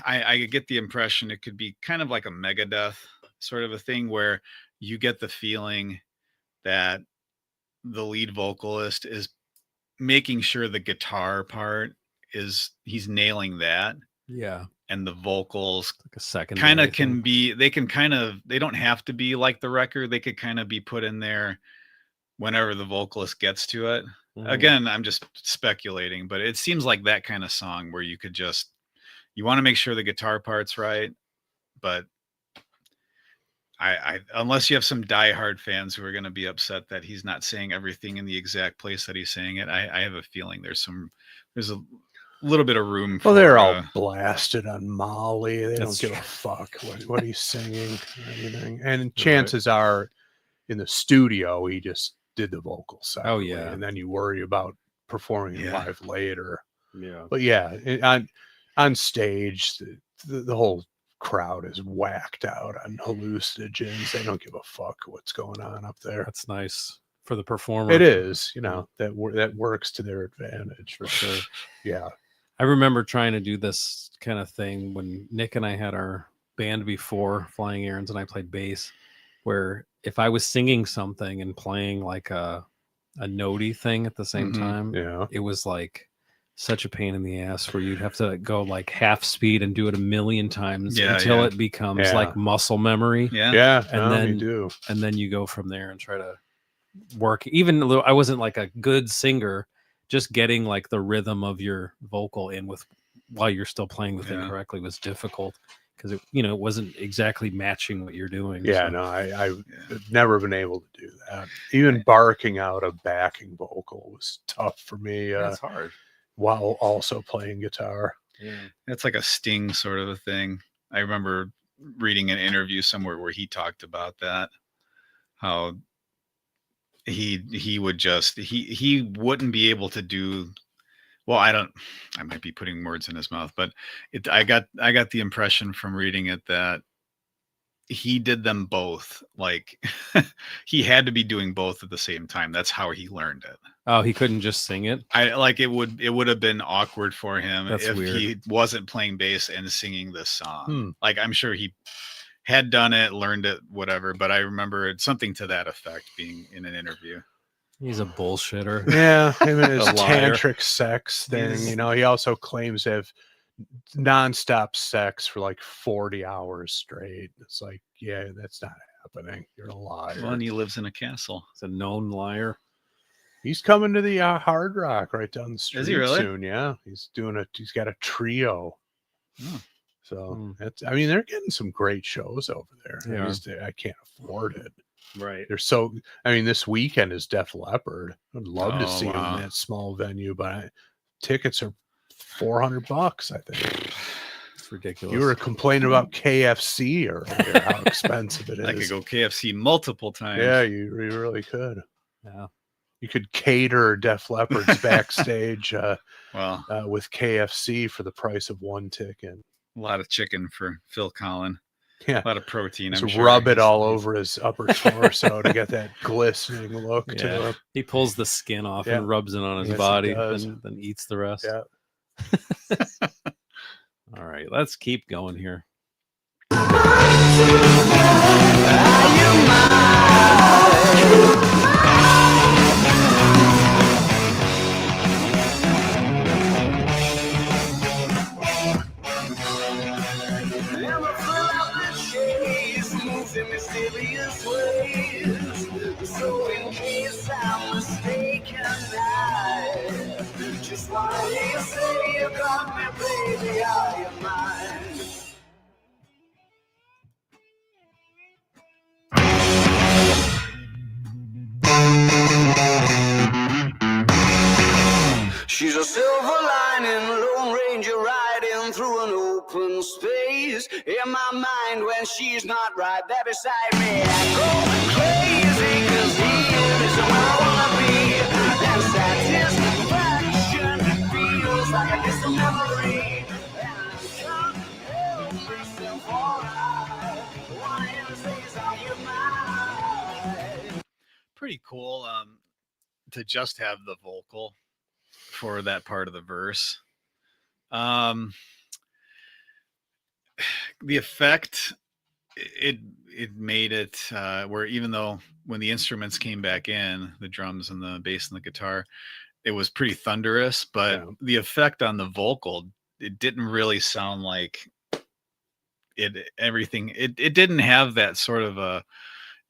I get the impression it could be kind of like a Megadeth sort of a thing, where you get the feeling that the lead vocalist is making sure the guitar part he's nailing that, yeah, and the vocals like a second. kind of they don't have to be like the record. They could kind of be put in there whenever the vocalist gets to it. Again, I'm just speculating, but it seems like that kind of song where you want to make sure the guitar part's right, but I unless you have some diehard fans who are going to be upset that he's not saying everything in the exact place that he's saying it, I have a feeling there's a little bit of room for. Well, they're all blasted on Molly. They don't That's give a true. fuck what he's singing or anything. And chances are, in the studio, he just did the vocals separately, yeah. and then you worry about performing it Yeah. live later. Yeah. But yeah, on stage, the whole crowd is whacked out on hallucinogens. They don't give a fuck what's going on up there. That's nice for the performer. It is, that works to their advantage for sure. Yeah. I remember trying to do this kind of thing when Nick and I had our band before, Flying Errands, and I played bass, where if I was singing something and playing like a notey thing at the same Mhm. time, Yeah. it was like such a pain in the ass where you'd have to go like half speed and do it a million times until it becomes Yeah. like muscle memory. Yeah. Yeah. And no, then- you do. And then you go from there and try to work. Even though I wasn't like a good singer, just getting like the rhythm of your vocal in while you're still playing with it Yeah. correctly was difficult because it wasn't exactly matching what you're doing. Yeah, so. no, I've never been able to do that. Even barking out a backing vocal was tough for me That's hard. while also playing guitar. Yeah. It's like a Sting sort of a thing. I remember reading an interview somewhere where he talked about that, how he would just he wouldn't be able to do well. I might be putting words in his mouth, but I got the impression from reading it that he did them both. Like he had to be doing both at the same time. That's how he learned it. Oh, he couldn't just sing it. It would have been awkward for him That's if weird. he wasn't playing bass and singing this song. Hmm. Like I'm sure he had done it, learned it, whatever, but I remember something to that effect being in an interview. He's a bullshitter. Yeah, him and his A liar. tantric sex thing. He's- He also claims to have nonstop sex for like 40 hours straight. It's like, yeah, that's not happening. You're a liar. Well, and he lives in a castle. He's a known liar. He's coming to the Hard Rock right down the street really? soon. Yeah, he's got a trio. Oh. So they're getting some great shows over there. Yeah. I can't afford it. Right. This weekend is Def Leppard. I'd love to Oh, see them wow. in that small venue, but tickets are $400, I think. It's ridiculous. You were complaining about KFC earlier, how expensive it is. I could go KFC multiple times. Yeah, you really could. Yeah. You could cater Def Leppard's backstage Well, with KFC for the price of one ticket. a lot of chicken for Phil Collin. Yeah. A lot of protein. Just I'm sure. rub it all over his upper torso to get that glistening look to Yeah. him. He pulls the skin off Yeah. and rubs it on his Yes, he body, does. then eats the rest. Yeah. All right, let's keep going here. moves in mysterious ways. So in case I'm mistaken, I just wanna hear you say you got me, baby, are you mine? She's a silver lining, Lone Ranger riding through an open space. In my mind, when she's not right there beside me, I go crazy, 'cause here is where I wanna be. And satisfaction feels like a distant memory. And I can't help myself, alright. Wanna hear her say, are you mine? Pretty cool to just have the vocal for that part of the verse. The effect, it made it where even though when the instruments came back in, the drums and the bass and the guitar, it was pretty thunderous, but Yeah. the effect on the vocal, it didn't really sound like everything. It didn't have that sort of a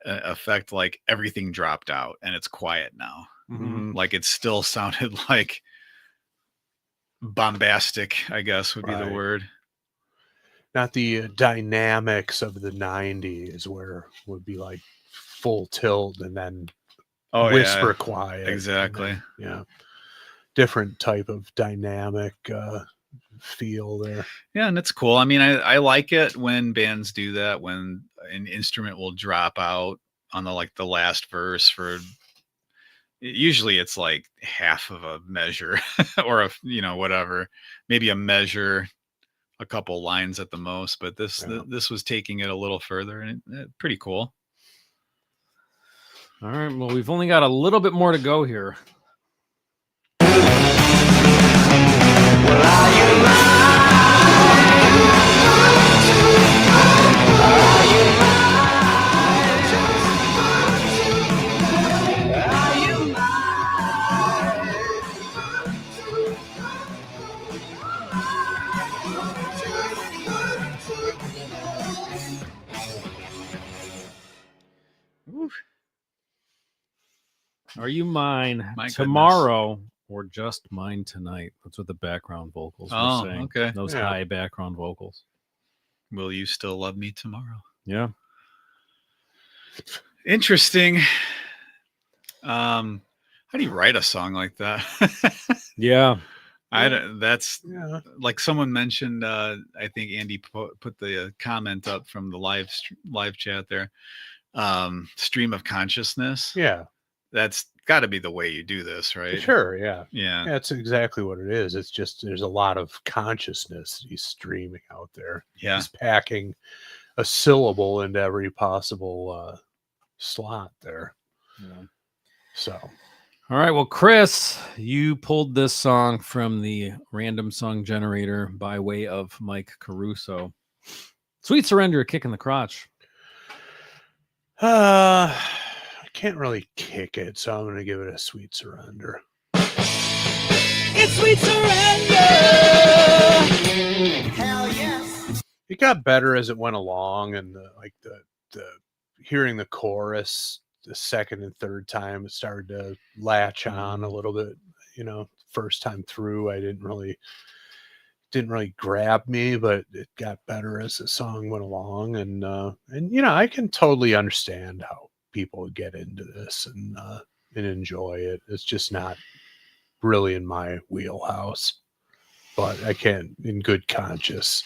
effect like everything dropped out and it's quiet now. Mhm. Like it still sounded like bombastic, I guess would be the Right. word. Not the dynamics of the 90s where it would be like full tilt and then whisper quiet. and exactly. then, yeah. Different type of dynamic feel there. Yeah, and it's cool. I mean, I like it when bands do that, when an instrument will drop out on the last verse for usually it's like half of a measure or whatever, maybe a measure, a couple lines at the most, but this was taking it a little further, and pretty cool. All right, well, we've only got a little bit more to go here. Are you mine My goodness. tomorrow or just mine tonight? That's what the background vocals were saying. Okay. Those Yeah. high background vocals. Will you still love me tomorrow? Yeah. Interesting. How do you write a song like that? Yeah. That's Yeah. like someone mentioned. I think Andy put the comment up from the live chat there. Stream of consciousness. Yeah. That's got to be the way you do this, right? Sure. Yeah. Yeah. That's exactly what it is. It's just there's a lot of consciousness he's streaming out there. Yeah. He's packing a syllable into every possible slot there. Yeah. So, All right. Well, Chris, you pulled this song from the random song generator by way of Mike Caruso. Sweet Surrender, a kick in the crotch. I can't really kick it, so I'm going to give it a Sweet Surrender. It's Sweet Surrender. Hell yes. It got better as it went along, and the hearing the chorus the second and third time, it started to latch on a little bit. First time through, I didn't really grab me, but it got better as the song went along, and I can totally understand how people get into this and enjoy it. It's just not really in my wheelhouse, but I can, in good conscience,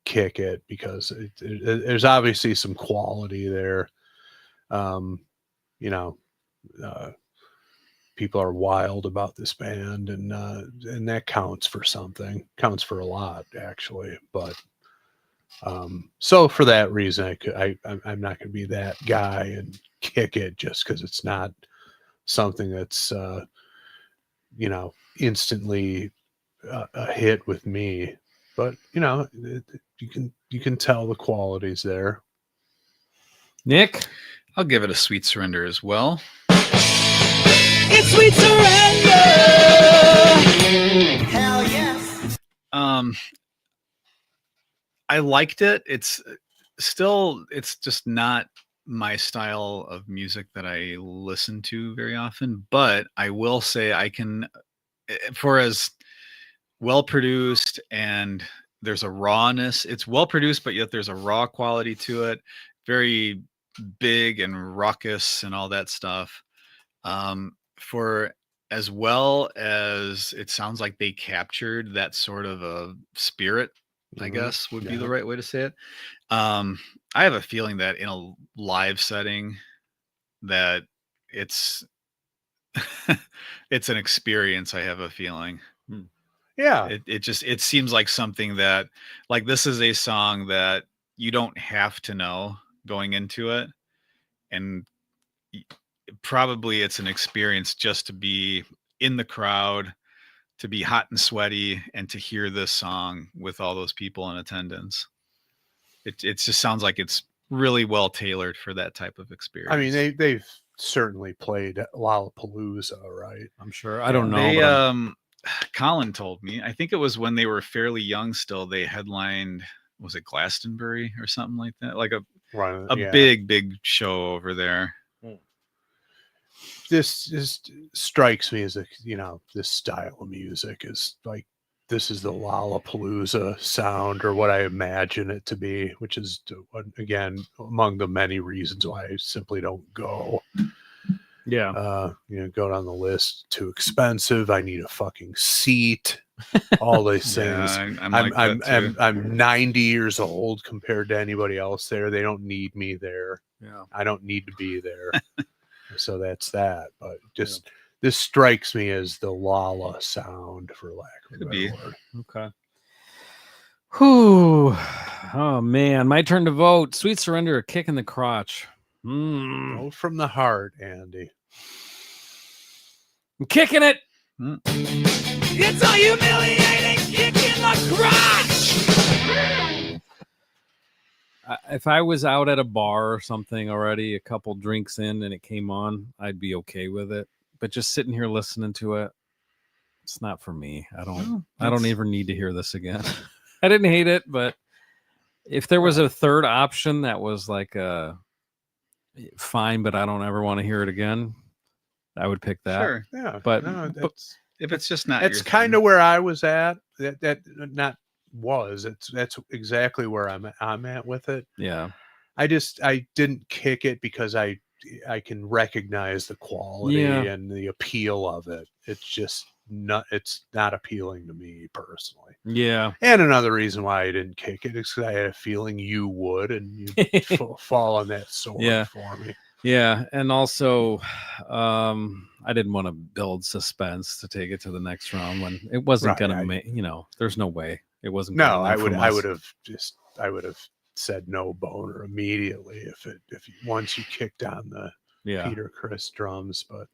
kick it because there's obviously some quality there. People are wild about this band, and that counts for something. Counts for a lot, actually. But so for that reason, I'm not going to be that guy and kick it just because it's not something that's instantly a hit with me. But you can tell the qualities there. Nick? I'll give it a Sweet Surrender as well. It's Sweet Surrender. Hell yes. I liked it. still, it's just not my style of music that I listen to very often. But I will say I can, for as well produced and there's a rawness. It's well produced, but yet there's a raw quality to it. Very big and raucous and all that stuff. For as well as it sounds like they captured that sort of a spirit, I guess would be the right way to say it. I have a feeling that in a live setting that it's it's an experience. I have a feeling. Yeah. It seems like something that, like, this is a song that you don't have to know going into it, and probably it's an experience just to be in the crowd, to be hot and sweaty, and to hear this song with all those people in attendance. It just sounds like it's really well tailored for that type of experience. I mean, they've certainly played Lollapalooza, right? I'm sure. I don't know. They, but I'm- Colin told me, I think it was when they were fairly young still, they headlined, was it Glastonbury or something like that? Like a big show over there. This just strikes me as this style of music is like, this is the Lollapalooza sound, or what I imagine it to be, which is, again, among the many reasons why I simply don't go. Yeah. Go down the list. Too expensive. I need a fucking seat. All these things. Yeah, I'm 90 years old compared to anybody else there. They don't need me there. Yeah. I don't need to be there. So that's that. But just this strikes me as the Lala sound, for lack of a better word. Okay. Whew. Oh man, my turn to vote. Sweet Surrender, a kick in the crotch. Vote from the heart, Andy. I'm kicking it. It's a humiliating kick in the crotch. If I was out at a bar or something already, a couple drinks in, and it came on, I'd be okay with it. But just sitting here listening to it, it's not for me. I don't even need to hear this again. I didn't hate it, but if there was a third option that was like fine, but I don't ever want to hear it again, I would pick that. Sure. Yeah. But if it's just not, that's kind of where I was at. That's exactly where I'm at with it. Yeah. I didn't kick it because I can recognize the quality and the appeal of it. It's not appealing to me personally. Yeah. And another reason why I didn't kick it is because I had a feeling you would, and you'd fall on that sword for me. Yeah. And also, I didn't want to build suspense to take it to the next round when it wasn't going to make, there's no way it wasn't. No, I would have said no boner immediately if once you kicked on the Peter Criss drums. But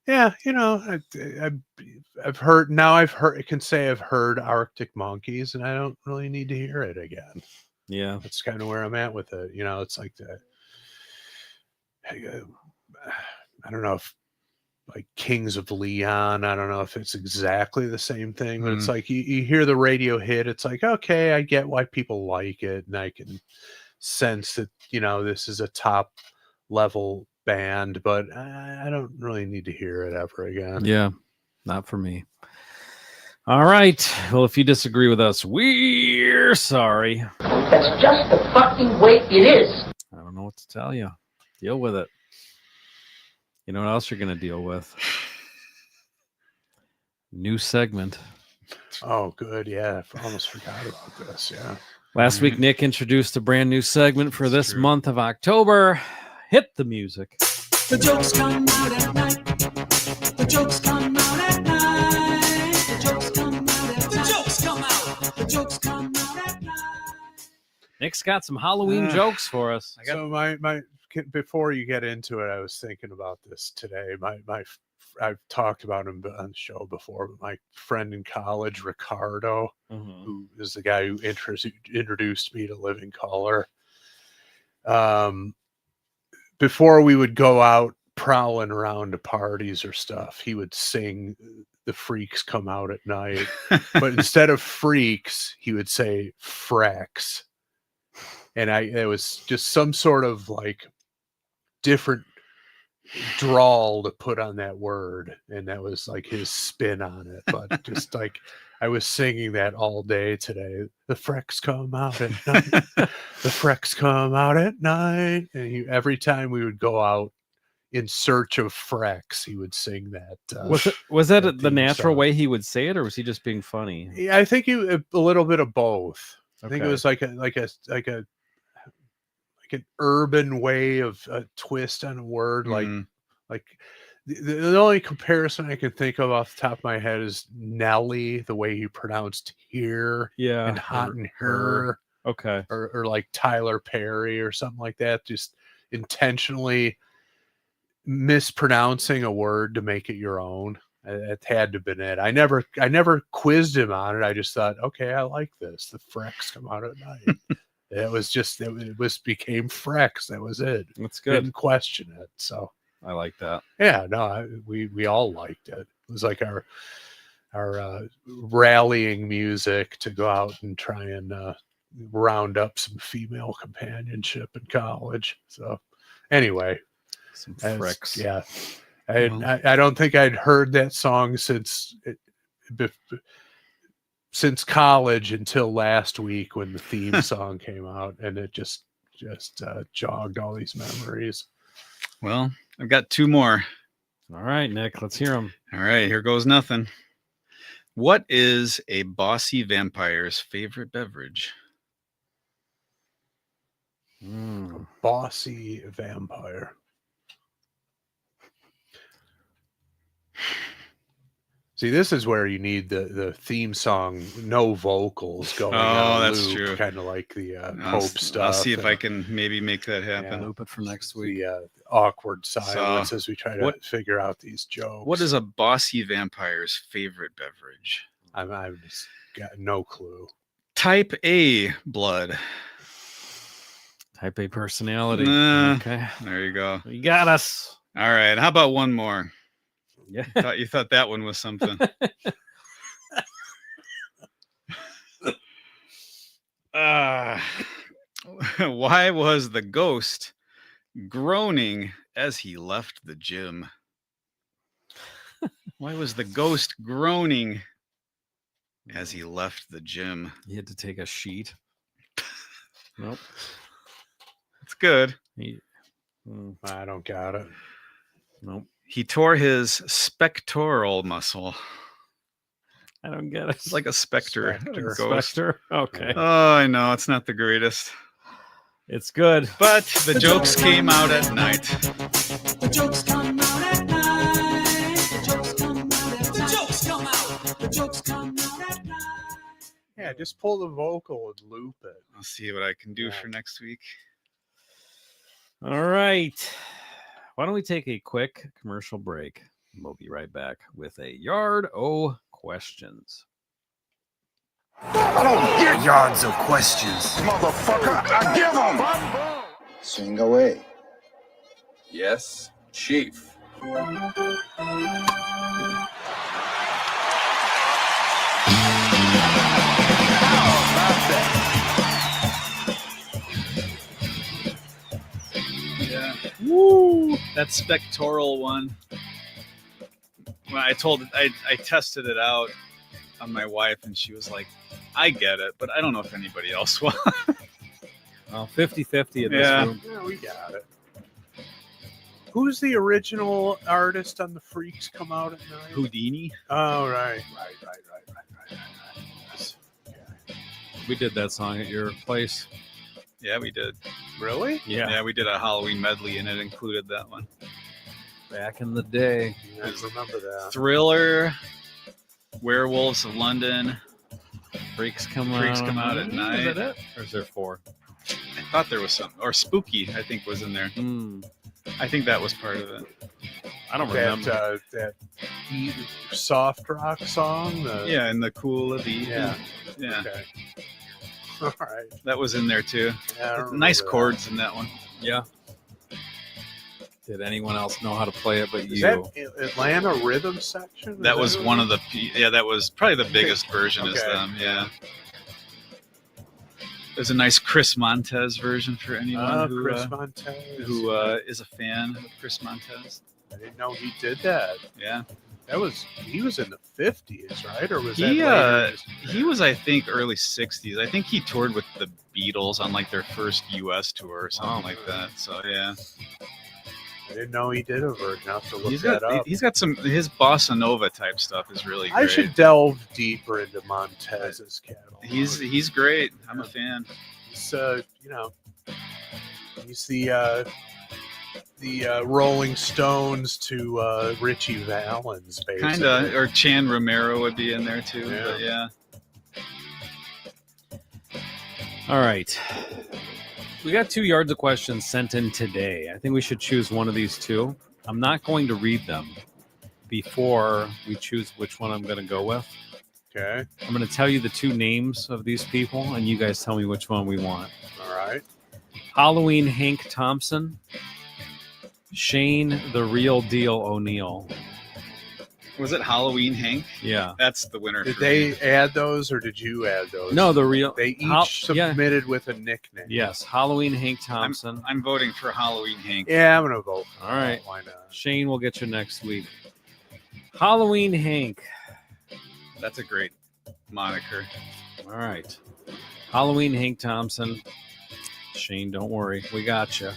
I've heard I can say I've heard Arctic Monkeys, and I don't really need to hear it again. Yeah, that's kind of where I'm at with it. It's like that. I don't know if like Kings of Leon, I don't know if it's exactly the same thing, but it's like you hear the radio hit, it's like, okay, I get why people like it, and I can sense that this is a top level band, but I don't really need to hear it ever again. Yeah, not for me. All right, well, if you disagree with us, we're sorry. That's just the fucking way it is. I don't know what to tell you. Deal with it. You know what else you're going to deal with? New segment. Oh, good. Yeah, I almost forgot about this. Yeah. Last week, Nick introduced a brand new segment for this month of October. Hit the music. The jokes come out at night. The jokes come out at night. The jokes come out at night. The jokes come out. The jokes come out at night. Nick's got some Halloween jokes for us. So my before you get into it, I was thinking about this today. I've talked about him on the show before, but my friend in college, Ricardo, who is the guy who introduced me to Living Color. Before we would go out prowling around to parties or stuff, he would sing "The Freaks Come Out at Night," but instead of freaks, he would say "freaks." and it was just some sort of like different drawl to put on that word, and that was like his spin on it. But just like I was singing that all day today. The Frecks come out at night. The Frecks come out at night. And every time we would go out in search of Frecks, he would sing that. Was that that the theme natural song. way he would say it, or was he just being funny? Yeah, I think a little bit of both. I think it Okay. was like an urban way of a twist on a word, like the only comparison I can think of off the top of my head is Nelly, the way he pronounced here Yeah. and hot and her, Okay. or like Tyler Perry or something like that, just intentionally mispronouncing a word to make it your own. It had to have been it. I never quizzed him on it. I just thought, okay, I like this. The Frecks come out at night. It became Frecks. That was it. That's good. Didn't question it. So I like that. yeah, no, we all liked it. It was like our rallying music to go out and try and round up some female companionship in college. So anyway, Some Frecks. yeah, I don't think I'd heard that song since college until last week when the theme song came out, and it just jogged all these memories. Well, I've got two more. All right, Nick, let's hear them. All right, here goes nothing. What is a bossy vampire's favorite beverage? A bossy vampire. See, this is where you need the theme song, no vocals going on. That's true. Kind of like the Pope stuff. I'll see if I can maybe make that happen. Loop it for next week. The awkward silence as we try to figure out these jokes. What is a bossy vampire's favorite beverage? I've just got no clue. Type A blood. Type A personality. Okay. There you go. You got us. All right. How about one more? Yeah. You thought that one was something. Why was the ghost groaning as he left the gym? Why was the ghost groaning as he left the gym? He had to take a sheet. Nope. It's good. I don't got it. Nope. He tore his spectoral muscle. I don't get it. It's like a specter. Specter. A ghost. Spectre? Okay. Oh, I know. It's not the greatest. It's good. But the jokes came out at night. The jokes come out at night. The jokes come out at night. The jokes come out. The jokes come out at night. Yeah, just pull the vocal and loop it. I'll see what I can do for next week. All right. Why don't we take a quick commercial break? We'll be right back with a yard o' questions. I don't get yards of questions. Motherfucker, I give them. Sing away. Yes, Chief. Yeah. Woo! That spectoral one. Well, I tested it out on my wife, and she was like, I get it, but I don't know if anybody else will. Well, 50-50 in this Yeah. room. Yeah, we got it. Who's the original artist on the Freaks Come Out at Night? Houdini? Oh, right. Yes. Okay. We did that song at your place. Yeah, we did. Really? Yeah, we did a Halloween medley, and it included that one. Back in the day. I remember that. Thriller, Werewolves of London. Freaks come Out at Night. Is that it? Or is there 4? I thought there was something. Or Spooky, I think, was in there. I think that was part of it. I don't remember. That soft rock song. Yeah, and the cool of the... Yeah. Yeah. Okay. All right. That was in there, too. Yeah, I don't Nice remember that. chords in that one. Yeah. Did anyone else know how to play it but Is you? that Atlanta Rhythm Section? That was one of the... Yeah, that was probably the biggest version is Okay. them, yeah. There's a nice Chris Montez version for anyone Chris Montez. who is a fan of Chris Montez. I didn't know he did that. Yeah, He was in the 50s, right? Or was that he later? he was, I think, early 60s. I think he toured with the Beatles on like their first U.S. tour or something like that. So yeah, I didn't know he did a version. I'll have to look that up. he's got some, his bossa nova type stuff is really great. I should delve deeper into Montez's catalog. He's great. I'm a fan. He's he's the Rolling Stones to Richie Valens, basically. Kind of, or Chan Romero would be in there too. Yeah. But yeah. All right. We got 2 yards of questions sent in today. I think we should choose one of these two. I'm not going to read them before we choose which one I'm going to go with. Okay. I'm going to tell you the 2 names of these people, and you guys tell me which one we want. All right. Halloween Hank Thompson, Shane the Real Deal O'Neill. Was it Halloween Hank? Yeah. That's the winner. Did for they me. add those, or did you add those? No, the real. They each submitted with a nickname. Yes, Halloween Hank Thompson. I'm voting for Halloween Hank. Yeah, I'm gonna vote. All right. Why not? Shane will get you next week. Halloween Hank. That's a great moniker. All right. Halloween Hank Thompson. Shane, don't worry. We got you.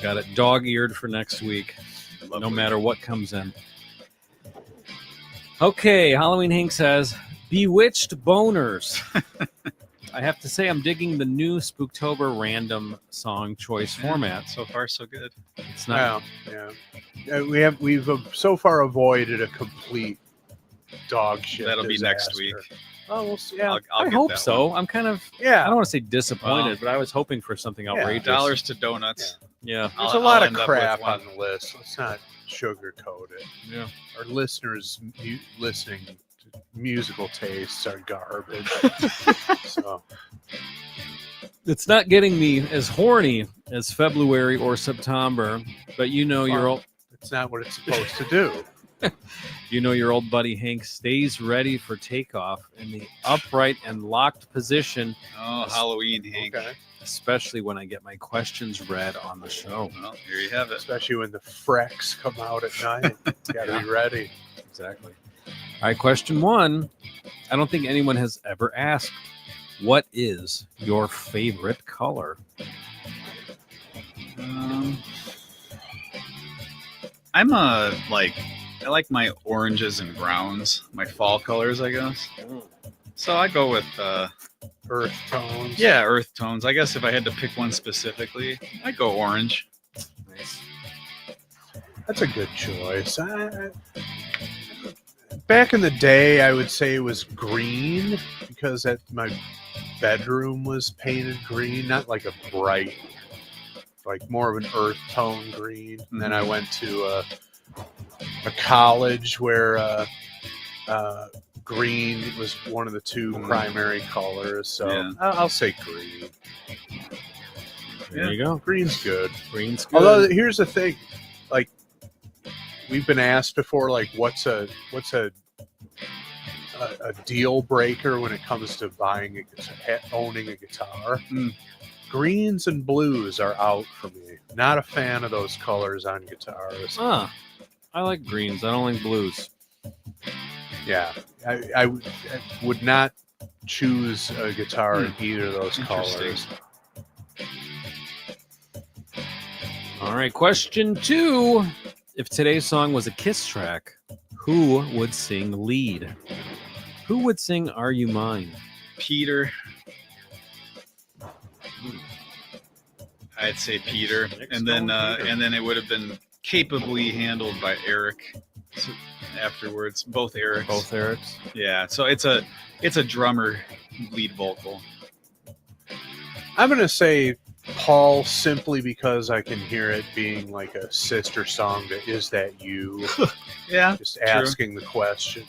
Got it dog-eared for next week. No matter what comes in. Okay, Halloween Hank says, Bewitched Boners. I have to say I'm digging the new Spooktober random song choice format. So far, so good. It's not. Well, yeah. We've so far avoided a complete dog shit. That'll be next disaster. week. Oh, we'll see. Yeah. I get hope that so. one. I'm kind of. Yeah. I don't want to say disappointed, but I was hoping for something outrageous. $dollars to donuts. Yeah. There's a I'll lot of end up crap with one. on the list. Let's not sugarcoat it. Yeah. Our listeners listening to musical tastes are garbage. So It's not getting me as horny as February or September, but you know your old. it's not what it's supposed to do. You know your old buddy Hank stays ready for takeoff in the upright and locked position, Oh, Halloween Hank. Okay. especially when I get my questions read on the show. Well, here you have it. Especially when the frecks come out at night. Got to be ready. Exactly. All right, question 1. I don't think anyone has ever asked, what is your favorite color? I like my oranges and browns, my fall colors, I guess. So I go with Earth tones. yeah, earth tones. I guess if I had to pick one specifically, I'd go orange. Nice. That's a good choice. Back in the day, I would say it was green because my bedroom was painted green, not like a bright, like more of an earth tone green. And then I went to a college where green was one of the 2 primary colors. So Yeah. I'll say green. There you go. Green's good. Green's good. Although here's the thing, like we've been asked before, like what's a deal breaker when it comes to owning a guitar? Greens and blues are out for me. Not a fan of those colors on guitars. I like greens. I don't like blues. Yeah, I would not choose a guitar in either of those Interesting. colors. All right, question 2. If today's song was a Kiss track, who would sing lead? Who would sing Are You Mine? Peter. I'd say Peter, and then it would have been capably handled by Eric afterwards. Both Erics. Both Erics. Yeah, so it's a drummer lead vocal. I'm gonna say Paul simply because I can hear it being like a sister song to Is That You? Yeah, Just asking the question.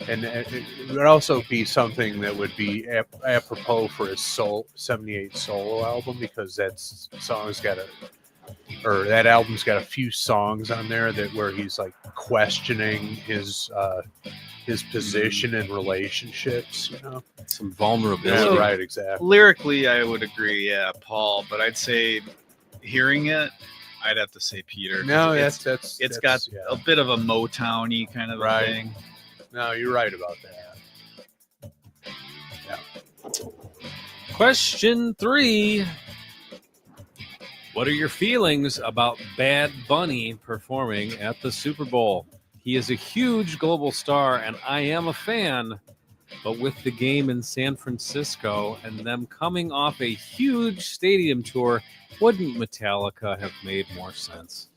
And it would also be something that would be apropos for his 78 solo album, because that song's got a or that album's got a few songs on there that where he's like questioning his position in relationships, you know. Some Yeah, vulnerability. right, exactly. Lyrically, I would agree, yeah, Paul. But I'd say hearing it, I'd have to say Peter. 'cause No, it's that's got yeah. a bit of a Motown-y kind of a Right. thing. No, you're right about that. Question 3. What are your feelings about Bad Bunny performing at the Super Bowl? He is a huge global star, and I am a fan. But with the game in San Francisco and them coming off a huge stadium tour, wouldn't Metallica have made more sense?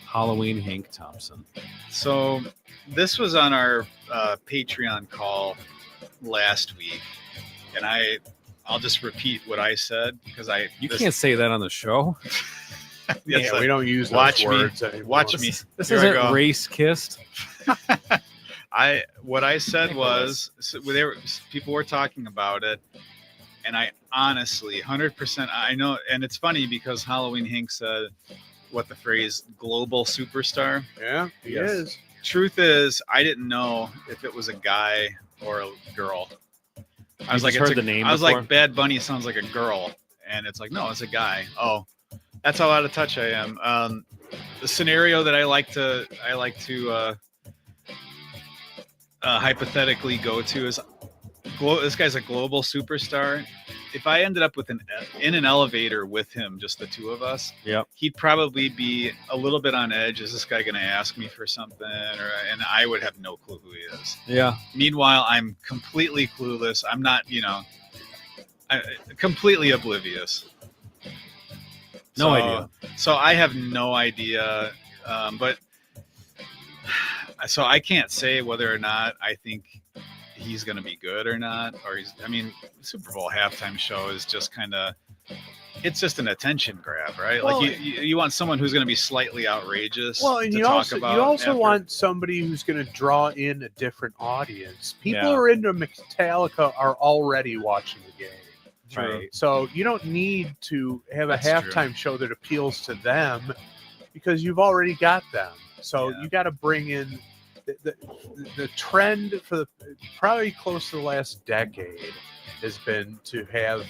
Halloween Hank Thompson. So this was on our Patreon call last week, and I'll just repeat what I said because You can't say that on the show. Yes, Yeah, we don't use those watch me. words anymore. Watch me. This Here I isn't go. race kissed. What I said was so people were talking about it, and I honestly 100% I know, and it's funny because Halloween Hank said what the phrase global superstar. Yeah, he Yes. is. Truth is, I didn't know if it was a guy or a girl. I was You like, just heard the name I was before? like, Bad Bunny sounds like a girl, and it's like, no, it's a guy. Oh, that's how out of touch I am. The scenario that I like to hypothetically go to is this guy's a global superstar. If I ended up in an elevator with him, just the two of us, Yep. he'd probably be a little bit on edge. Is this guy going to ask me for something? And I would have no clue who he is. Yeah. Meanwhile, I'm completely clueless. I'm not, completely oblivious. No idea. So I have no idea. But so I can't say whether or not I think he's going to be good or not. Super Bowl halftime show is just it's just an attention grab, right? Well, like you want someone who's going to be slightly outrageous. Well, and to you talk also about after. want somebody who's going to draw in a different audience. People Yeah. who are into Metallica are already watching the game. True. Right. So you don't need to have a That's true. halftime show that appeals to them because you've already got them. So Yeah. you got to bring in the trend for probably close to the last decade has been to have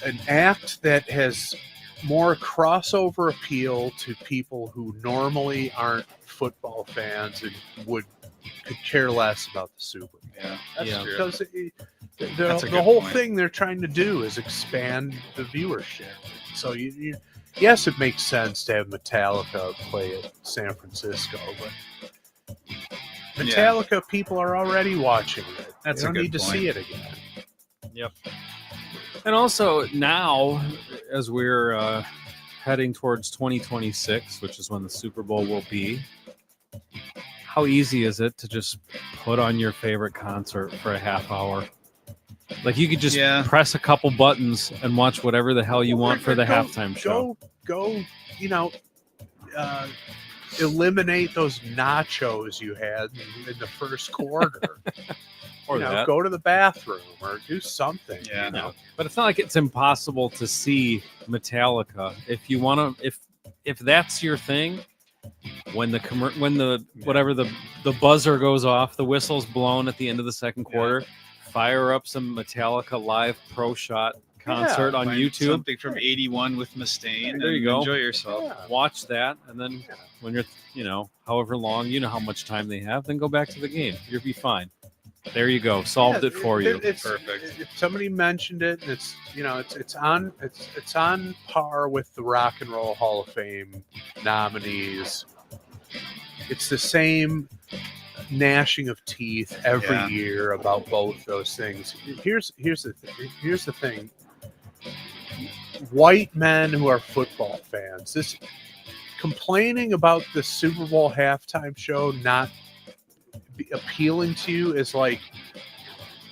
an act that has more crossover appeal to people who normally aren't football fans and could care less about the Super Bowl. Yeah, that's Yeah. true. Because That's a the good whole point. thing they're trying to do is expand the viewership. So yes, it makes sense to have Metallica play at San Francisco, but Metallica people are already watching it. That's they a don't good need to point. see it again. Yep. And also now, as we're heading towards 2026, which is when the Super Bowl will be, how easy is it to just put on your favorite concert for a half hour? Like you could just press a couple buttons and watch whatever the hell you want for the halftime show. Go, eliminate those nachos you had in the first quarter. Or that. Go to the bathroom or do something. Yeah. No. But it's not like it's impossible to see Metallica. If you want to, if that's your thing, when the whatever the buzzer goes off, the whistle's blown at the end of the second quarter, fire up some Metallica live pro shot concert on Find YouTube. Something from '81 with Mustaine. There you and go. Enjoy yourself. Yeah. Watch that, and then when you're, however long, how much time they have, then go back to the game. You'll be fine. There you go. Solved it for you. It's Perfect. If somebody mentioned it, and it's on par with the Rock and Roll Hall of Fame nominees. It's the same gnashing of teeth every year about both those things. Here's the thing. White men who are football fans, this complaining about the Super Bowl halftime show not appealing to you is like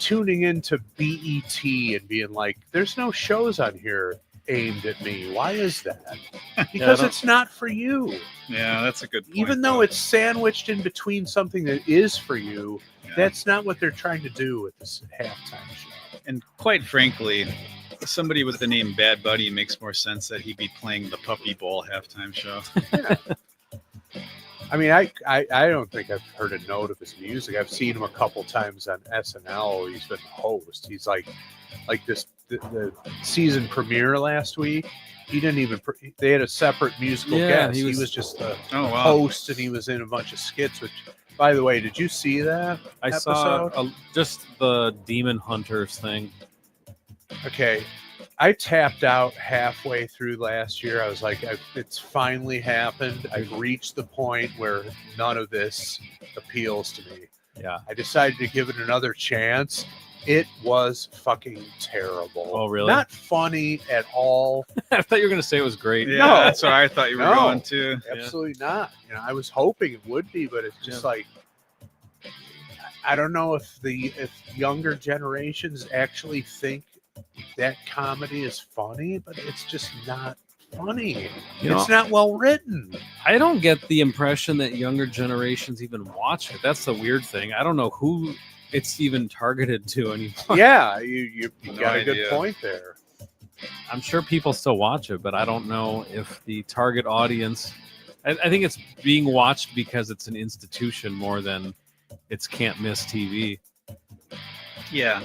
tuning into BET and being like, there's no shows on here aimed at me. Why is that? Because it's not for you. Yeah, that's a good point. Even though it's sandwiched in between something that is for you, that's not what they're trying to do with this halftime show. And quite frankly, somebody with the name Bad Buddy makes more sense that he'd be playing the Puppy Bowl halftime show. Yeah. I mean, I don't think I've heard a note of his music. I've seen him a couple times on SNL. He's been the host. He's like this the season premiere last week. He didn't even. They had a separate musical guest. He was just the host, and he was in a bunch of skits. Which, by the way, did you see that? I saw just the Demon Hunters thing. Okay, I tapped out halfway through last year. I was like, it's finally happened. I've reached the point where none of this appeals to me. Yeah. I decided to give it another chance. It was fucking terrible. Oh, really? Not funny at all. I thought you were going to say it was great. Yeah, no, that's what I thought you were going to. Absolutely not. You know, I was hoping it would be, but it's just like, I don't know if younger generations actually think that comedy is funny, but it's just not funny. It's not well written. I don't get the impression that younger generations even watch it. That's the weird thing. I don't know who it's even targeted to anymore. Yeah, you got a good point there. I'm sure people still watch it, but I don't know if the target audience. I think it's being watched because it's an institution more than it's can't miss TV. Yeah.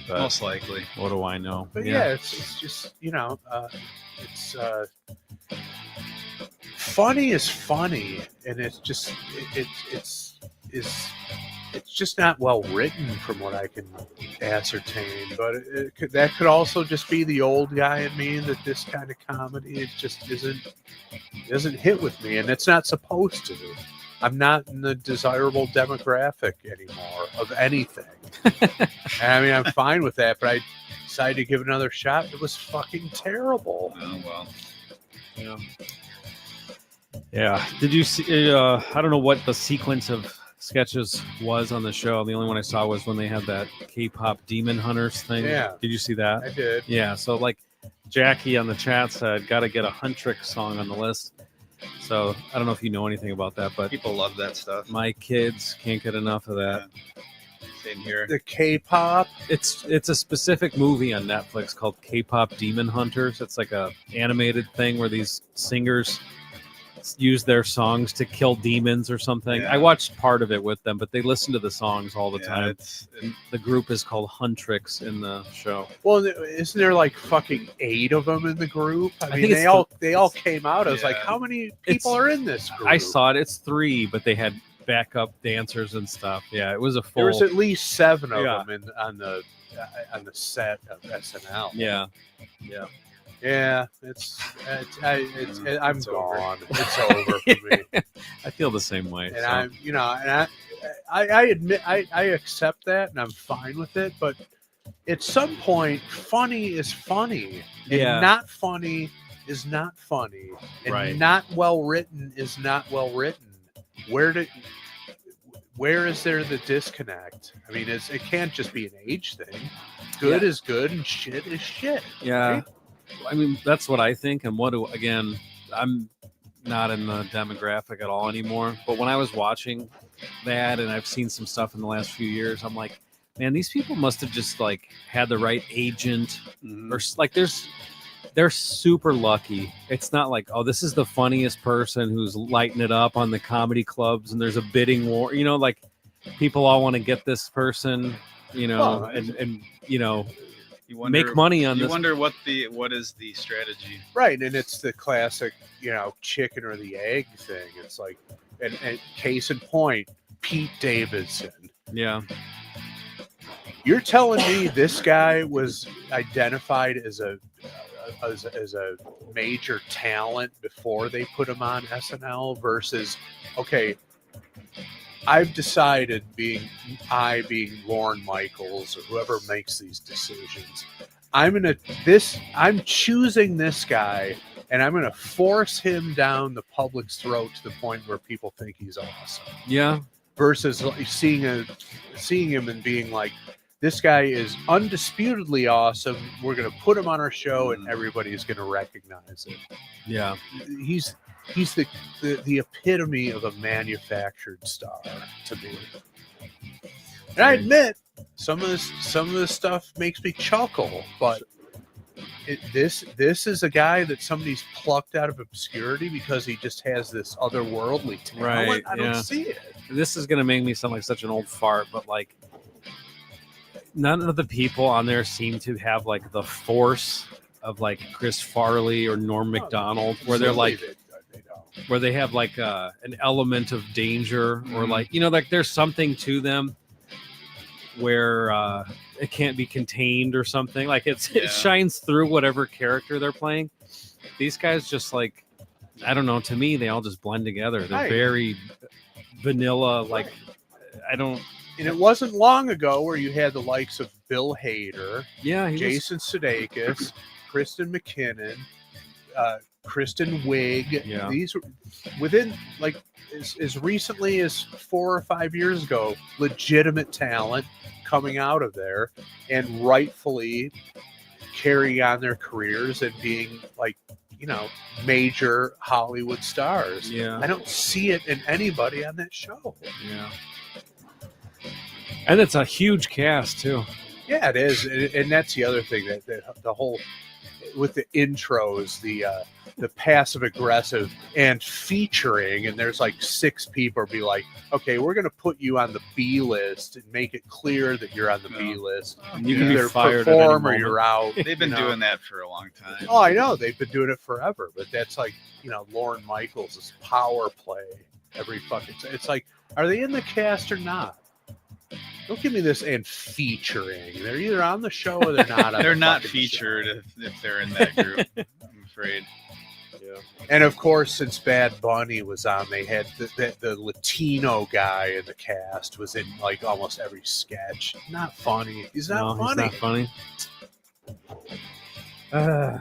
But most likely. What do I know? But yeah, it's just, it's funny is funny, and it's just it's just not well written from what I can ascertain. But that could also just be the old guy in me, that this kind of comedy it just doesn't hit with me, and it's not supposed to. I'm not in the desirable demographic anymore of anything. I mean, I'm fine with that, but I decided to give it another shot. It was fucking terrible. Oh, well. Yeah. Yeah. Did you see, I don't know what the sequence of sketches was on the show. The only one I saw was when they had that K-pop Demon Hunters thing. Yeah. Did you see that? I did. Yeah. So, like, Jackie on the chat said, got to get a Huntrix song on the list. So I don't know if you know anything about that, but people love that stuff. My kids can't get enough of that. Same here. The K-pop. It's a specific movie on Netflix called K-pop Demon Hunters. It's like a animated thing where these singers use their songs to kill demons or something. Yeah. I watched part of it with them, but they listen to the songs all the time. And the group is called Huntrix in the show. Well, isn't there like fucking 8 of them in the group? I mean, think they all came out. I was like, how many people are in this group? I saw it. It's 3, but they had backup dancers and stuff. Yeah, it was a full. There was at least 7 of them on the set of SNL. Yeah. Yeah, I'm gone. It's over for me. I feel the same way. And I admit I accept that, and I'm fine with it. But at some point, funny is funny, and not funny is not funny, and not well written is not well written. Where is there the disconnect? I mean, it can't just be an age thing. Good is good, and shit is shit. Yeah. Right? I mean, that's what I think. And I'm not in the demographic at all anymore. But when I was watching that, and I've seen some stuff in the last few years, I'm like, man, these people must have just like had the right agent, or like they're super lucky. It's not like, oh, this is the funniest person who's lighting it up on the comedy clubs, and there's a bidding war. Like people all want to get this person, and you wonder, make money on this. You wonder what is the strategy, right? And it's the classic, chicken or the egg thing. It's like, and case in point, Pete Davidson. Yeah, you're telling me this guy was identified as a major talent before they put him on SNL versus, okay, I've decided being Lorne Michaels or whoever makes these decisions, I'm choosing this guy, and I'm gonna force him down the public's throat to the point where people think he's awesome. Yeah. Versus seeing him and being like, this guy is undisputedly awesome. We're gonna put him on our show, and everybody's gonna recognize it. Yeah. He's the epitome of a manufactured star to me. And I admit some of this stuff makes me chuckle, but this is a guy that somebody's plucked out of obscurity because he just has this otherworldly talent. Right, I don't see it. This is gonna make me sound like such an old fart, but like none of the people on there seem to have like the force of like Chris Farley or Norm Macdonald, where they're like, where they have like an element of danger, or like, you know, like there's something to them where it can't be contained or something. Like it shines through whatever character they're playing. These guys just like, I don't know, to me they all just blend together. They're very vanilla, like I don't. And it wasn't long ago where you had the likes of Bill Hader, Jason Sudeikis, Kristen McKinnon, Kristen Wiig. Yeah. These were within like as recently as 4 or 5 years ago, legitimate talent coming out of there and rightfully carrying on their careers and being like, you know, major Hollywood stars. Yeah. I don't see it in anybody on that show. Yeah. And it's a huge cast too. Yeah, it is, and that's the other thing that the whole with the intros, the passive aggressive and featuring, and there's like 6 people be like, okay, we're gonna put you on the B list and make it clear that you're on the B list. You can either be fired perform or you're out. They've been doing that for a long time. Oh, I know they've been doing it forever, but that's like, you know, Lorne Michaels' power play every fucking. It's like, are they in the cast or not? Don't give me this and featuring. They're either on the show or they're not. They're not featured if they're in that group. I'm afraid. Yeah. And of course, since Bad Bunny was on, they had the Latino guy in the cast was in like almost every sketch. Not funny. He's not funny. He's not funny.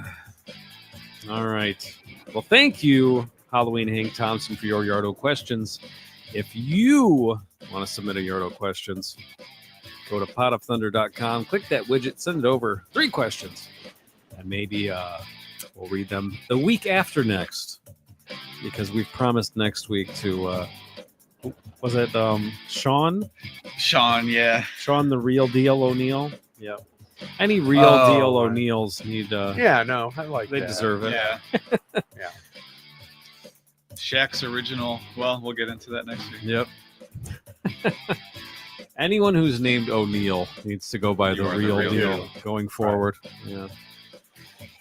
All right. Well, thank you, Halloween Hank Thompson, for your Yardo questions. If you want to submit a Yardo questions, go to potofthunder.com, click that widget, send it over. 3 questions. And maybe we'll read them the week after next, because we've promised next week to, was it Sean? Sean, yeah. Sean the Real Deal O'Neill? Yeah. Any Real Deal O'Neills need... yeah, no, I like they that. deserve it. Yeah. Yeah. Shaq's original. Well, we'll get into that next week. Yep. Anyone who's named O'Neill needs to go by the real deal going forward. Yeah.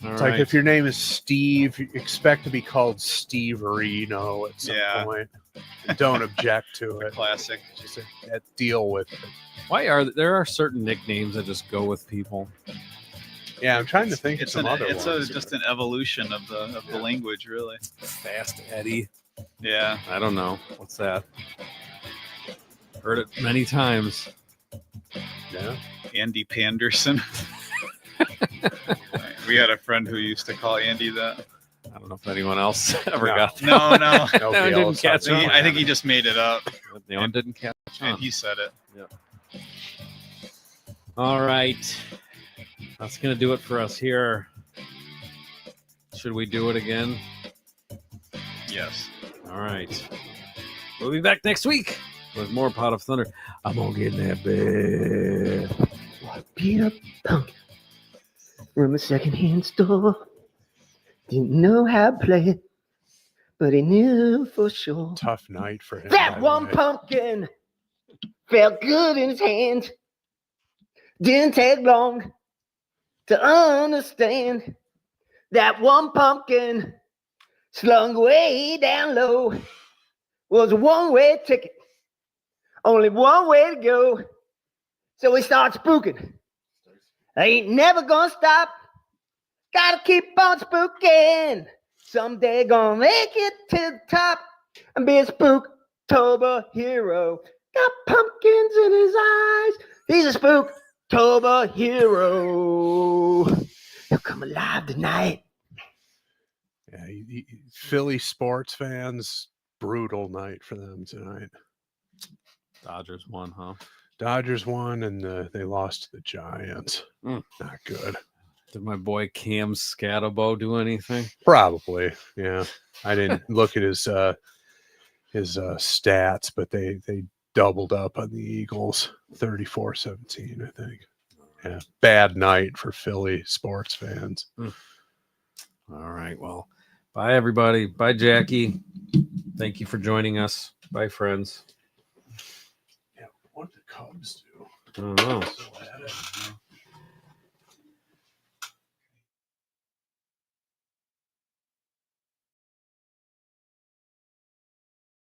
All It's right. like if your name is Steve, you expect to be called Steve Reno at some point. Don't object to it. Classic. Just deal with it. Why are there are certain nicknames that just go with people? Yeah, I'm trying to think of It's some other ones. just an evolution of the language, really. Fast Eddie. Yeah. I don't know. What's that? Heard it many times. Yeah. Andy Panderson. We had a friend who used to call Andy that. I don't know if anyone else ever No. got that. No. Nobody didn't else catch has on. it. I think he just made it up. The one didn't catch on. And he said it. Yeah. All right. That's going to do it for us here. Should we do it again? Yes. All right. We'll be back next week with more Pot of Thunder. I'm going to get in that bed. Peter Punk from a secondhand store. Didn't know how to play it, but he knew for sure. Tough night for him. That by the one way. pumpkin felt good in his hand. Didn't take long to understand. That one pumpkin slung way down low was a one-way ticket. Only one way to go. So we start spooking. I ain't never gonna stop. Gotta keep on spooking. Someday gonna make it to the top and be a Spooktober hero. Got pumpkins in his eyes. He's a Spooktober hero. He'll come alive tonight. Yeah, Philly sports fans, brutal night for them tonight. Dodgers won, huh? Dodgers won, and they lost to the Giants. Mm. Not good. Did my boy Cam Scatterbo do anything? Probably, yeah. I didn't look at his stats, but they doubled up on the Eagles, 34-17, I think. Yeah, bad night for Philly sports fans. All right. Well, bye, everybody. Bye, Jackie. Thank you for joining us. Bye, friends. Yeah, what the Cubs do? I don't know. Still at it.